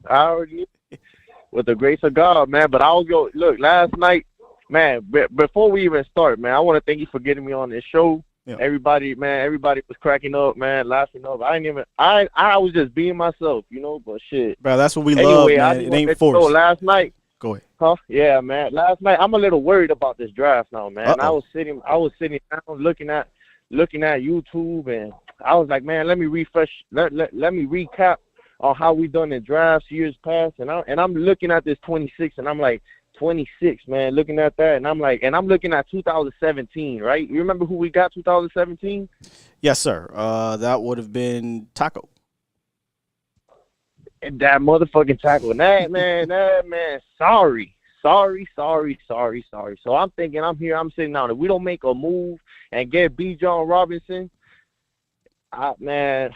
With the grace of God, man. But I was look last night, man. Before we even start, man, I want to thank you for getting me on this show. Yeah. Everybody was cracking up, man, laughing up. I was just being myself, you know. But shit, bro, that's what we love, man. It ain't forced. Last night, go ahead. Huh? Yeah, man. Last night, I'm a little worried about this draft now, man. I was sitting down, looking at YouTube, and I was like, man, let me refresh. Let me recap on how we done in drafts years past, and I'm looking at this 26, and I'm like 26, man, looking at that, and I'm looking at 2017, right? You remember who we got 2017? Yes, sir. That would have been Taco. And that motherfucking Taco. That man, sorry. So I'm thinking, I'm sitting down. If we don't make a move and get B. John Robinson, man.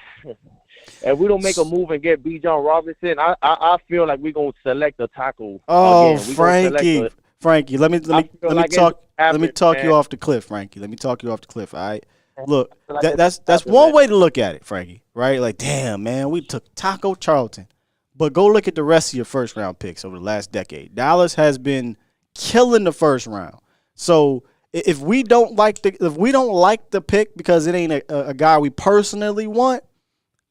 If we don't make a move and get B. John Robinson, I feel like we're gonna select a tackle. Oh, Frankie, let me talk you off the cliff, Frankie. Let me talk you off the cliff. All right. Look, that's one way to look at it, Frankie. Right? Like, damn, man, we took Taco Charlton, but go look at the rest of your first round picks over the last decade. Dallas has been killing the first round. So if we don't like the pick because it ain't a guy we personally want,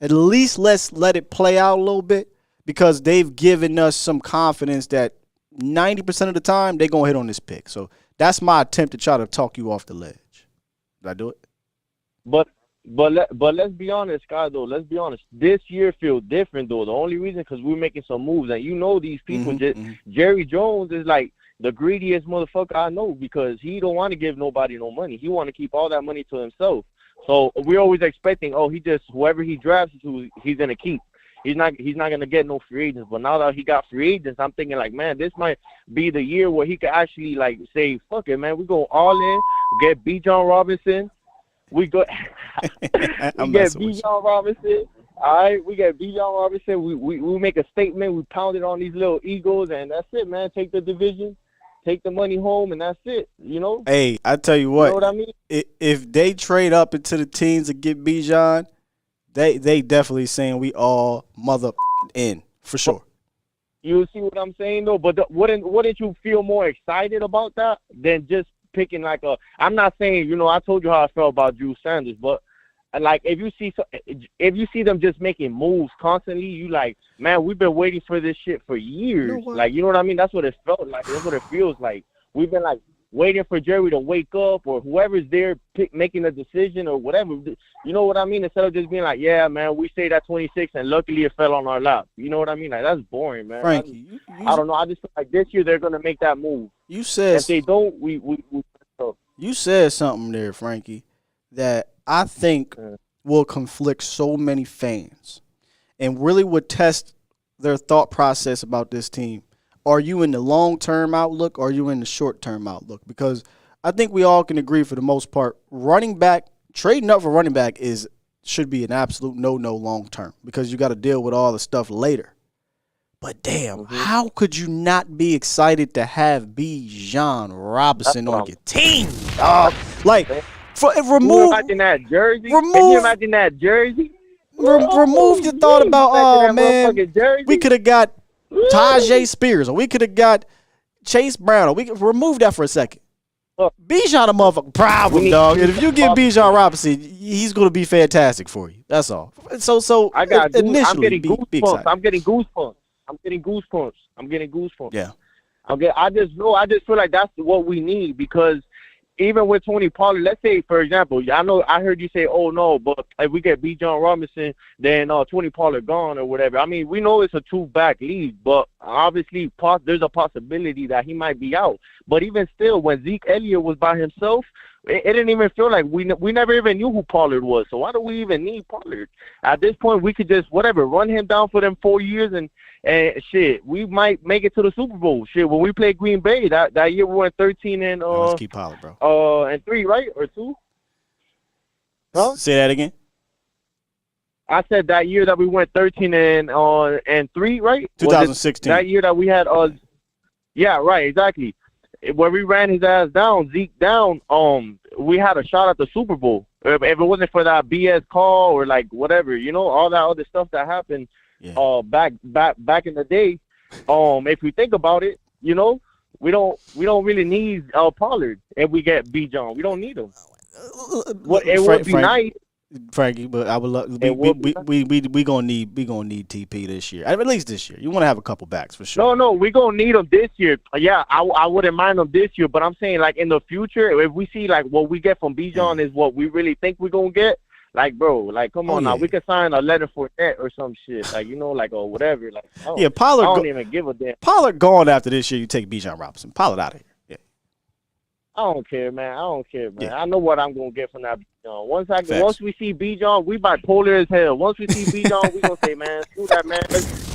at least let's let it play out a little bit because they've given us some confidence that 90% of the time they're going to hit on this pick. So that's my attempt to try to talk you off the ledge. Did I do it? But let's be honest, Scott, though. Let's be honest. This year feels different, though. The only reason because we're making some moves. And you know these people, Jerry Jones is like the greediest motherfucker I know because he don't want to give nobody no money. He want to keep all that money to himself. So we're always expecting, whoever he drafts, he's gonna keep. He's not gonna get no free agents. But now that he got free agents, I'm thinking like, man, this might be the year where he could actually like say, fuck it, man, we go all in, get B. John Robinson. We get B. John Robinson. All right, we get B. John Robinson. We make a statement. We pound it on these little Eagles, and that's it, man. Take the division. take the money home, and that's it. You know. Hey, I tell you what. You know what I mean? If they trade up into the teens to get Bijan, they definitely saying we all mother in for sure. You see what I'm saying though? But wouldn't you feel more excited about that than just picking like a? I'm not saying, you know, I told you how I felt about Drew Sanders, but like if you see them just making moves constantly, you like, man, we've been waiting for this shit for years. Like, you know what I mean? That's what it felt like. That's what it feels like. We've been like waiting for Jerry to wake up, or whoever's there making a decision or whatever. You know what I mean? Instead of just being like, yeah, man, we stayed at 26 and luckily it fell on our lap. You know what I mean? Like, that's boring, man. Frankie, I don't know. I just feel like this year they're going to make that move. You said if they don't, we you said something there, Frankie, that I think will conflict so many fans and really would test their thought process about this team. Are you in the long-term outlook or are you in the short-term outlook? Because I think we all can agree for the most part, running back, trading up for running back should be an absolute no-no long-term because you got to deal with all the stuff later. But damn, how could you not be excited to have Bijan Robinson on your team, dog? Like, remove imagine that jersey. Remove, can you imagine that jersey? Remove your thought about, oh man, we could have got Tajay Spears, or we could have got Chase Brown, or we could remove that for a second. Bijan a motherfucking problem, dog. And if you get Bijan Robinson, he's going to be fantastic for you. That's all. So I got initially, I'm getting be goosebumps. I'm getting goosebumps. Yeah. I just feel like that's what we need because even with Tony Pollard, let's say, for example, I heard you say, oh, no, but if we get Bijan Robinson, then Tony Pollard gone or whatever. I mean, we know it's a two-back league, but obviously there's a possibility that he might be out. But even still, when Zeke Elliott was by himself, it didn't even feel like we never even knew who Pollard was. So why do we even need Pollard? At this point, we could just, run him down for them 4 years and shit, we might make it to the Super Bowl. Shit, when we played Green Bay, that year we went 13 and let's keep Pollard, bro. And 3, right? Or 2? Huh? Say that again. I said that year that we went 13 and 3, right? 2016. That year that we had yeah, right, exactly. Where we ran his ass down, Zeke down, we had a shot at the Super Bowl. If it wasn't for that BS call or like whatever, you know, all that other stuff that happened back in the day. If we think about it, you know, we don't really need Pollard if we get Bijan. We don't need him. It would be nice. Frankie, but I would love we gonna need TP this year. At least this year. You want to have a couple backs for sure. No, we gonna need them this year. Yeah, I wouldn't mind them this year, but I'm saying like in the future, if we see like what we get from Bijan is what we really think we're gonna get. Like, bro, like, come on now. We could sign a letter for that or some shit. Like, you know, like, or whatever. Like, Pollard. I don't even give a damn. Pollard gone after this year. You take Bijan Robinson. Pollard out of here. Yeah. I don't care, man. Yeah. I know what I'm gonna get from that Bijan. Once we see Bijan, we bipolar as hell. Once we see Bijan, we gonna say, man, screw that, man.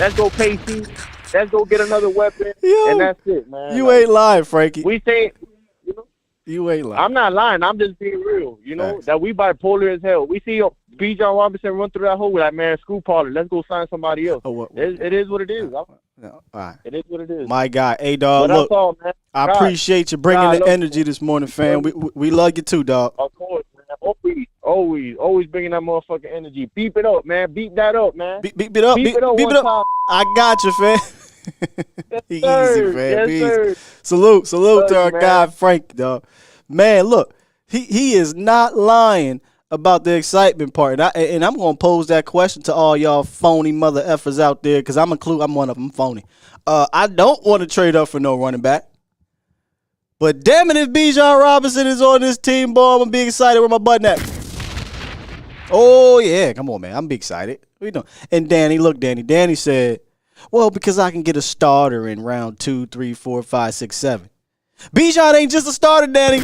Let's go pay C. Let's go get another weapon, and that's it, man. You ain't lying, Frankie. We say. You ain't lying. I'm not lying. I'm just being real. You know, that we bipolar as hell. We see Bijan Robinson run through that hole. We're like, man, screw Pollard. Let's go sign somebody else. It is what it is. All right. It is what it is. My guy. Hey, dog, look, all, man. I appreciate you bringing the energy this morning, fam. We love you too, dog. Of course, man. Always bringing that motherfucking energy. Beep it up, man. Beep that up, man. Beep it up. Beep it up. I got you, fam. Easy, fam. Easy. Salute to our guy, Frank, dog. Man, look, he is not lying about the excitement part. And I'm going to pose that question to all y'all phony mother effers out there because I'm one of them phony. I don't want to trade up for no running back. But damn it, if Bijan Robinson is on this team, boy, I'm going to be excited where my button at. Oh, yeah. Come on, man. I'm big excited. What you doing? And Danny said, well, because I can get a starter in round 2, 3, 4, 5, 6, 7. Bijan ain't just a starter, Danny.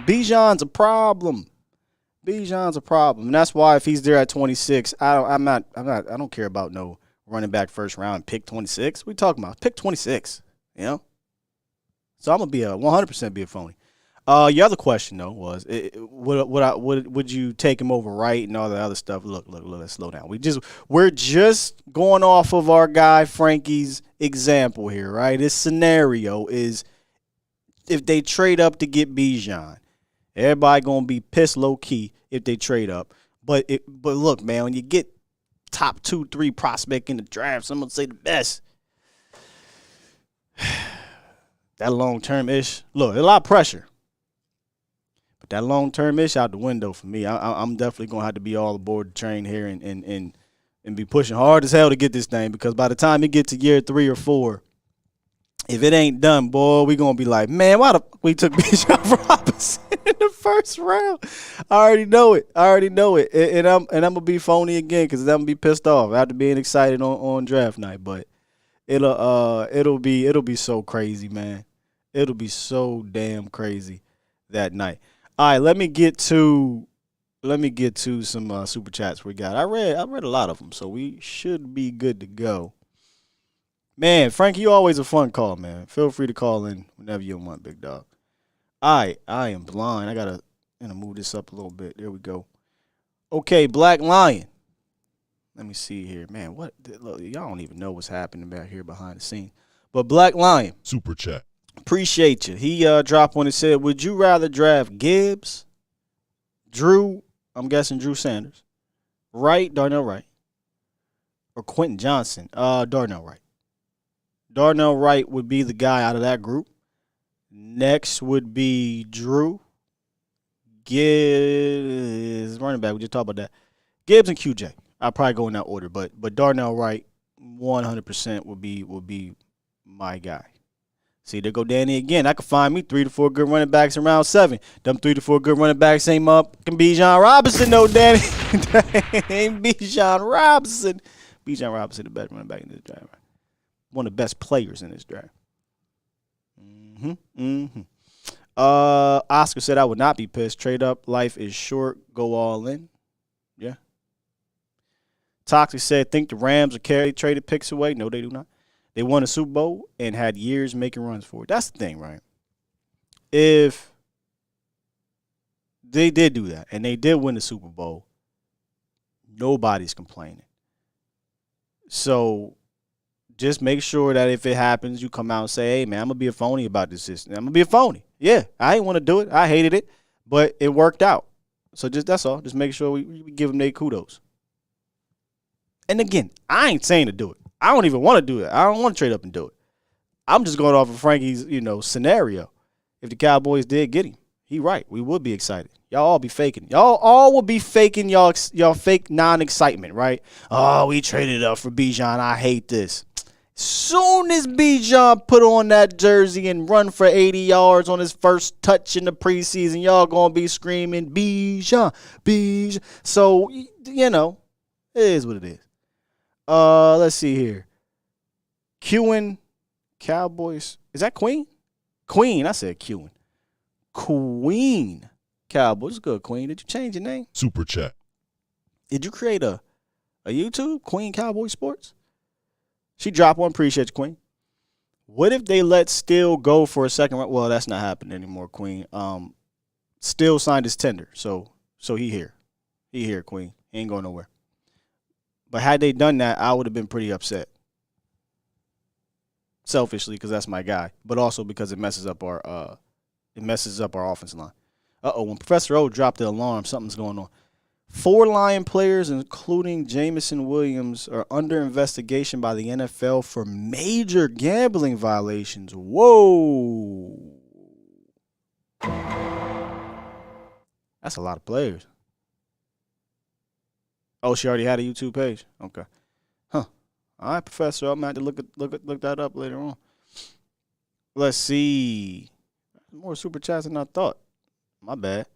Bijan's a problem. And that's why if he's there at 26, I don't care about no running back first round pick 26. What are we talking about? Pick 26, you know? So I'm going to be 100% be a phony. Your other question though was, would you take him over Wright and all the other stuff? Look, let's slow down. We're just going off of our guy Frankie's example here, right? This scenario is if they trade up to get Bijan, everybody gonna be pissed low key if they trade up. But look, man, when you get top 2-3 prospect in the draft, someone say the best. That long-term ish, look, a lot of pressure. But that long-term ish out the window for me. I'm definitely going to have to be all aboard the train here and be pushing hard as hell to get this thing, because by the time it gets to year 3 or 4, if it ain't done, boy, we going to be like, man, why the fuck we took Bijan Robinson in the first round? I already know it. And I'm going to be phony again because I'm going to be pissed off after being excited on draft night. But it'll be so crazy, man. It'll be so damn crazy that night. All right, let me get to some super chats we got. I read a lot of them, so we should be good to go. Man, Frank, you always a fun call, man. Feel free to call in whenever you want, big dog. All right, I am blind. I gotta move this up a little bit. There we go. Okay, Black Lion. Let me see here, man. What? Look, y'all don't even know what's happening back here behind the scenes. But Black Lion, Super chat. Appreciate you. He dropped one and said, "Would you rather draft Gibbs, Drew? I'm guessing Drew Sanders, Wright, Darnell Wright, or Quentin Johnson? Darnell Wright. Darnell Wright would be the guy out of that group. Next would be Drew. Gibbs, running back. We just talked about that. Gibbs and QJ. I'll probably go in that order, but Darnell Wright, 100% would be my guy. See, there go Danny again. I could find me 3 to 4 good running backs in round 7. Them 3 to 4 good running backs ain't Bijan Robinson, no, Danny. Ain't Bijan Robinson. Bijan Robinson, the best running back in this draft. Right? One of the best players in this draft. Oscar said I would not be pissed. Trade up. Life is short. Go all in. Yeah. Toxic said, think the Rams are traded picks away. No, they do not. They won a Super Bowl and had years making runs for it. That's the thing, right? If they did do that and they did win the Super Bowl, nobody's complaining. So just make sure that if it happens, you come out and say, hey, man, I'm going to be a phony about this system. I'm going to be a phony. Yeah, I didn't want to do it. I hated it, but it worked out. So that's all. Just make sure we give them their kudos. And again, I ain't saying to do it. I don't even want to do it. I don't want to trade up and do it. I'm just going off of Frankie's, scenario. If the Cowboys did get him, he right. We would be excited. Y'all all be faking. Y'all all will be faking y'all fake non-excitement, right? Oh, we traded up for Bijan. I hate this. Soon as Bijan put on that jersey and run for 80 yards on his first touch in the preseason, y'all going to be screaming, Bijan. So, it is what it is. Let's see here. Qing Cowboys. Is that Queen? Queen. I said Qing. Queen Cowboys. Good, Queen. Did you change your name? Super chat. Did you create a YouTube? Queen Cowboy Sports? She dropped one. Appreciate you, Queen. What if they let Steele go for a second round? Well, that's not happening anymore, Queen. Steele signed his tender, so he here. He here, Queen. He ain't going nowhere. But had they done that, I would have been pretty upset. Selfishly, because that's my guy, but also because it messes up our offensive line. When Professor O dropped the alarm, something's going on. 4 Lion players, including Jamison Williams, are under investigation by the NFL for major gambling violations. Whoa. That's a lot of players. Oh, she already had a YouTube page? Okay. Huh. All right, Professor. I'm going to have to look that up later on. Let's see. More super chats than I thought. My bad.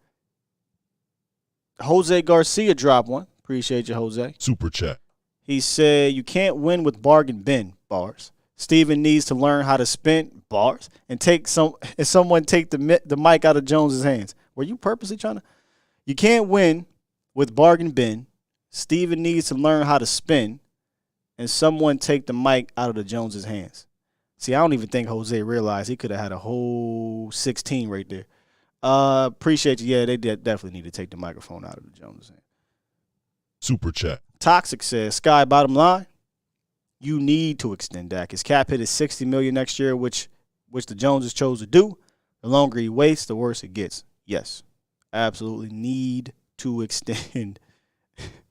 Jose Garcia dropped one. Appreciate you, Jose. Super chat. He said, you can't win with bargain bin, bars. Steven needs to learn how to spin, bars, and someone take the mic out of Jones's hands. Were you purposely trying to? You can't win with bargain bin. Steven needs to learn how to spin, and someone take the mic out of the Jones's hands. See, I don't even think Jose realized he could have had a whole 16 right there. Appreciate you. Yeah, they definitely need to take the microphone out of the Jones. Super chat. Toxic says, Sky, bottom line, you need to extend Dak. His cap hit is $60 million next year, which the Joneses chose to do. The longer he waits, the worse it gets. Yes, absolutely need to extend.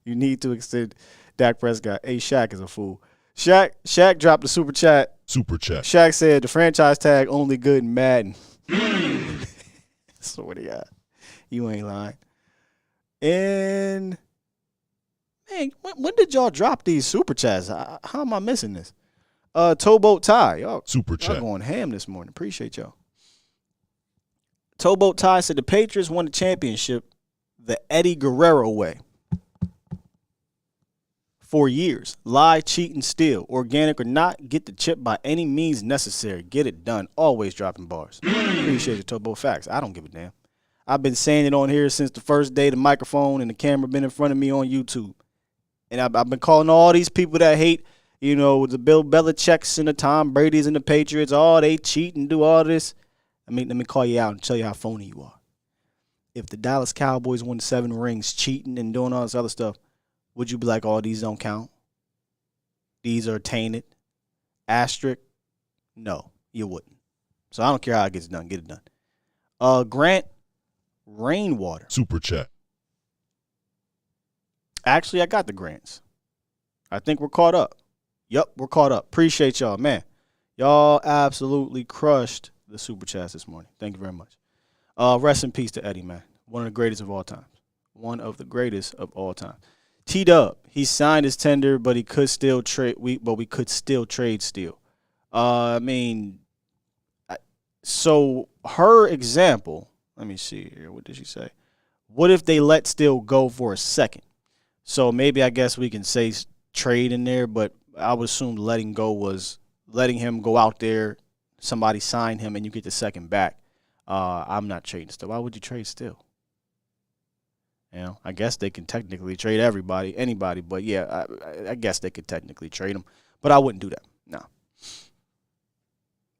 You need to extend Dak Prescott. Hey, Shaq is a fool. Shaq dropped the super chat. Super chat. Shaq said the franchise tag only good in Madden. Swear to God. You ain't lying. And, man, when did y'all drop these super chats? How am I missing this? Towboat Ty. Y'all going ham this morning. Appreciate y'all. Towboat Ty said the Patriots won the championship the Eddie Guerrero way. 4 years. Lie, cheat, and steal. Organic or not, get the chip by any means necessary. Get it done. Always dropping bars. Appreciate it, Towboat. Facts. I don't give a damn. I've been saying it on here since the first day the microphone and the camera been in front of me on YouTube. And I've been calling all these people that hate, the Bill Belichick's and the Tom Brady's and the Patriots, they cheat and do all this. Let me call you out and tell you how phony you are. If the Dallas Cowboys won 7 rings cheating and doing all this other stuff, would you be like, these don't count? These are tainted? Asterisk? No, you wouldn't. So I don't care how it gets done. Get it done. Grant Rainwater. Super chat. Actually, I got the grants. I think we're caught up. Yep, we're caught up. Appreciate y'all, man. Y'all absolutely crushed the super chats this morning. Thank you very much. Rest in peace to Eddie, man. One of the greatest of all time. One of the greatest of all time. T-Dub, he signed his tender, but he could still trade. We could still trade still. So her example, let me see here. What did she say? What if they let Steele go for a second? So maybe I guess we can say trade in there, but I would assume letting go was letting him go out there, somebody sign him, and you get the second back. I'm not trading Steele. Why would you trade Steele? I guess they can technically trade anybody, but yeah, I guess they could technically trade him, but I wouldn't do that. No.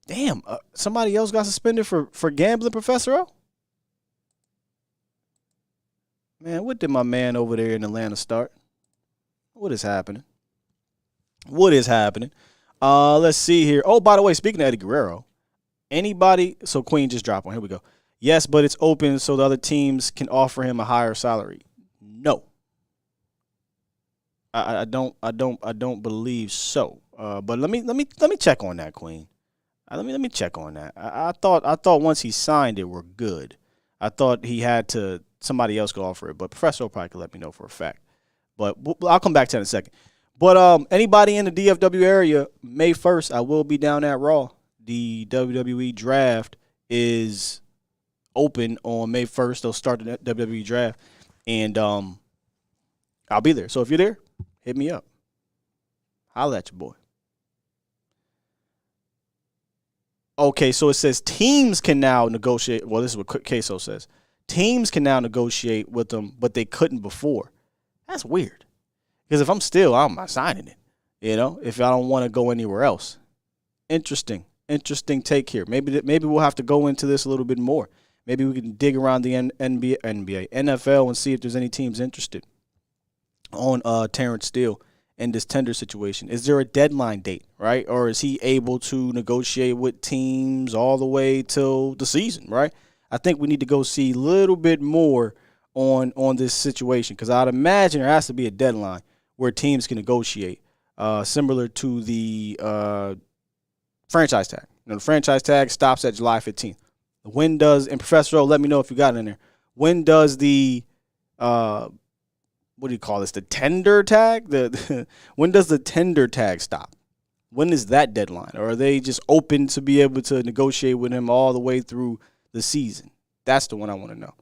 Damn, somebody else got suspended for gambling, Professor O? Man, what did my man over there in Atlanta start? What is happening? Let's see here. Oh, by the way, speaking of Eddie Guerrero, so Queen just dropped one. Here we go. Yes, but it's open so the other teams can offer him a higher salary. No. I don't believe so. But let me check on that, Queen. Let me check on that. I thought once he signed it, we're good. I thought he had to somebody else could offer it, but Professor probably could let me know for a fact. But I'll come back to that in a second. But anybody in the DFW area, May 1st, I will be down at Raw. The WWE draft is open on May 1st. They'll start the WWE draft, and I'll be there. So if you're there, hit me up. Holla at your boy. Okay, so it says teams can now negotiate. Well, this is what Queso says. Teams can now negotiate with them, but they couldn't before. That's weird. Because if I'm not signing it. If I don't want to go anywhere else. Interesting take here. Maybe we'll have to go into this a little bit more. Maybe we can dig around the NBA, NFL, and see if there's any teams interested on Terrence Steele in this tender situation. Is there a deadline date, right? Or is he able to negotiate with teams all the way till the season, right? I think we need to go see a little bit more on this situation, because I'd imagine there has to be a deadline where teams can negotiate, similar to the franchise tag. The franchise tag stops at July 15th. When does, and Professor O, let me know if you got it in there. When does the what do you call this? The tender tag? When does the tender tag stop? When is that deadline? Or are they just open to be able to negotiate with him all the way through the season? That's the one I want to know.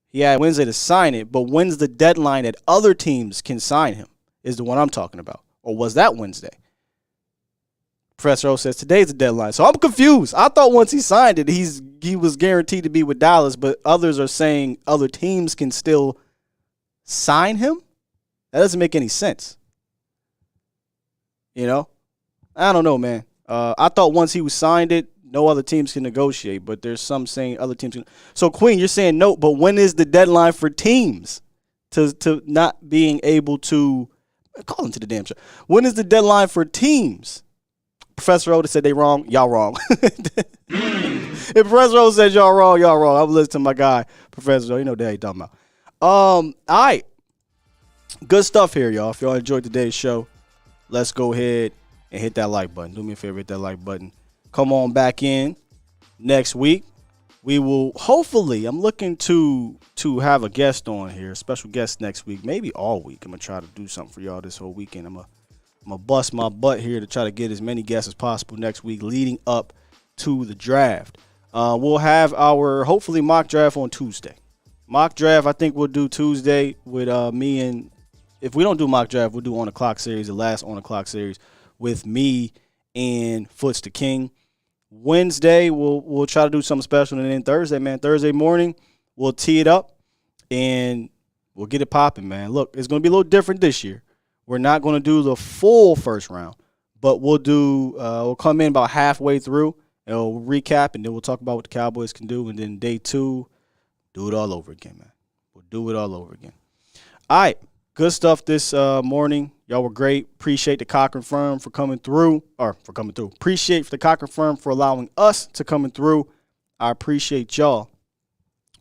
He had Wednesday to sign it, but when's the deadline that other teams can sign him is the one I'm talking about. Or was that Wednesday? Professor O says today's the deadline. So I'm confused. I thought once he signed it, he was guaranteed to be with Dallas, but others are saying other teams can still sign him? That doesn't make any sense. I don't know, man. I thought once he was signed it, no other teams can negotiate, but there's some saying other teams can. So, Queen, you're saying no, but when is the deadline for teams to not being able to call into the damn show? When is the deadline for teams? Professor Oda said they wrong. Y'all wrong. If Professor Oda says y'all wrong, y'all wrong. I'm listening to my guy, Professor Oda. You know what he's talking about. All right. Good stuff here, y'all. If y'all enjoyed today's show, let's go ahead and hit that like button. Do me a favor, hit that like button. Come on back in next week. We will hopefully, I'm looking to have a guest on here, a special guest next week, maybe all week. I'm going to try to do something for y'all this whole weekend. I'm going to bust my butt here to try to get as many guests as possible next week leading up to the draft. We'll have our, hopefully, mock draft on Tuesday. Mock draft, I think we'll do Tuesday with me and, if we don't do mock draft, we'll do on the clock series, the last on the clock series with me and Foots the King. Wednesday, we'll try to do something special. And then Thursday morning, we'll tee it up and we'll get it popping, man. Look, it's going to be a little different this year. We're not going to do the full first round, but we'll come in about halfway through and we'll recap, and then we'll talk about what the Cowboys can do. And then day 2, do it all over again, man. We'll do it all over again. All right. Good stuff this morning. Y'all were great. Appreciate the Cochran firm for coming through. Appreciate the Cochran firm for allowing us to come through. I appreciate y'all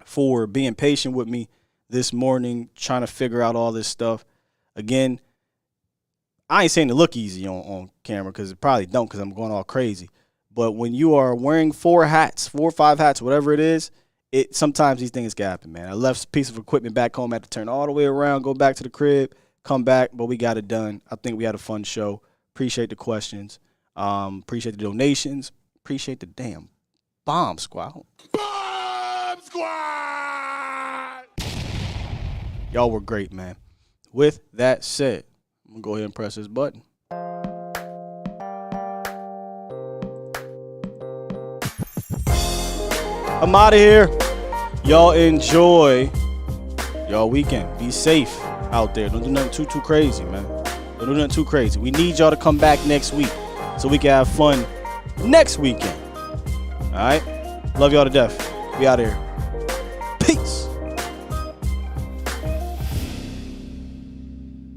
for being patient with me this morning, trying to figure out all this stuff. Again, I ain't saying to look easy on camera because it probably don't because I'm going all crazy. But when you are wearing 4 or 5 hats, whatever it is, sometimes these things can happen, man. I left a piece of equipment back home, had to turn all the way around, go back to the crib, come back, but we got it done. I think we had a fun show. Appreciate the questions. Appreciate the donations. Appreciate the damn Bomb Squad. Bomb Squad! Y'all were great, man. With that said, I'm going to go ahead and press this button. I'm out of here. Y'all enjoy y'all weekend. Be safe out there. Don't do nothing too crazy, man. Don't do nothing too crazy. We need y'all to come back next week so we can have fun next weekend. All right? Love y'all to death. We out of here.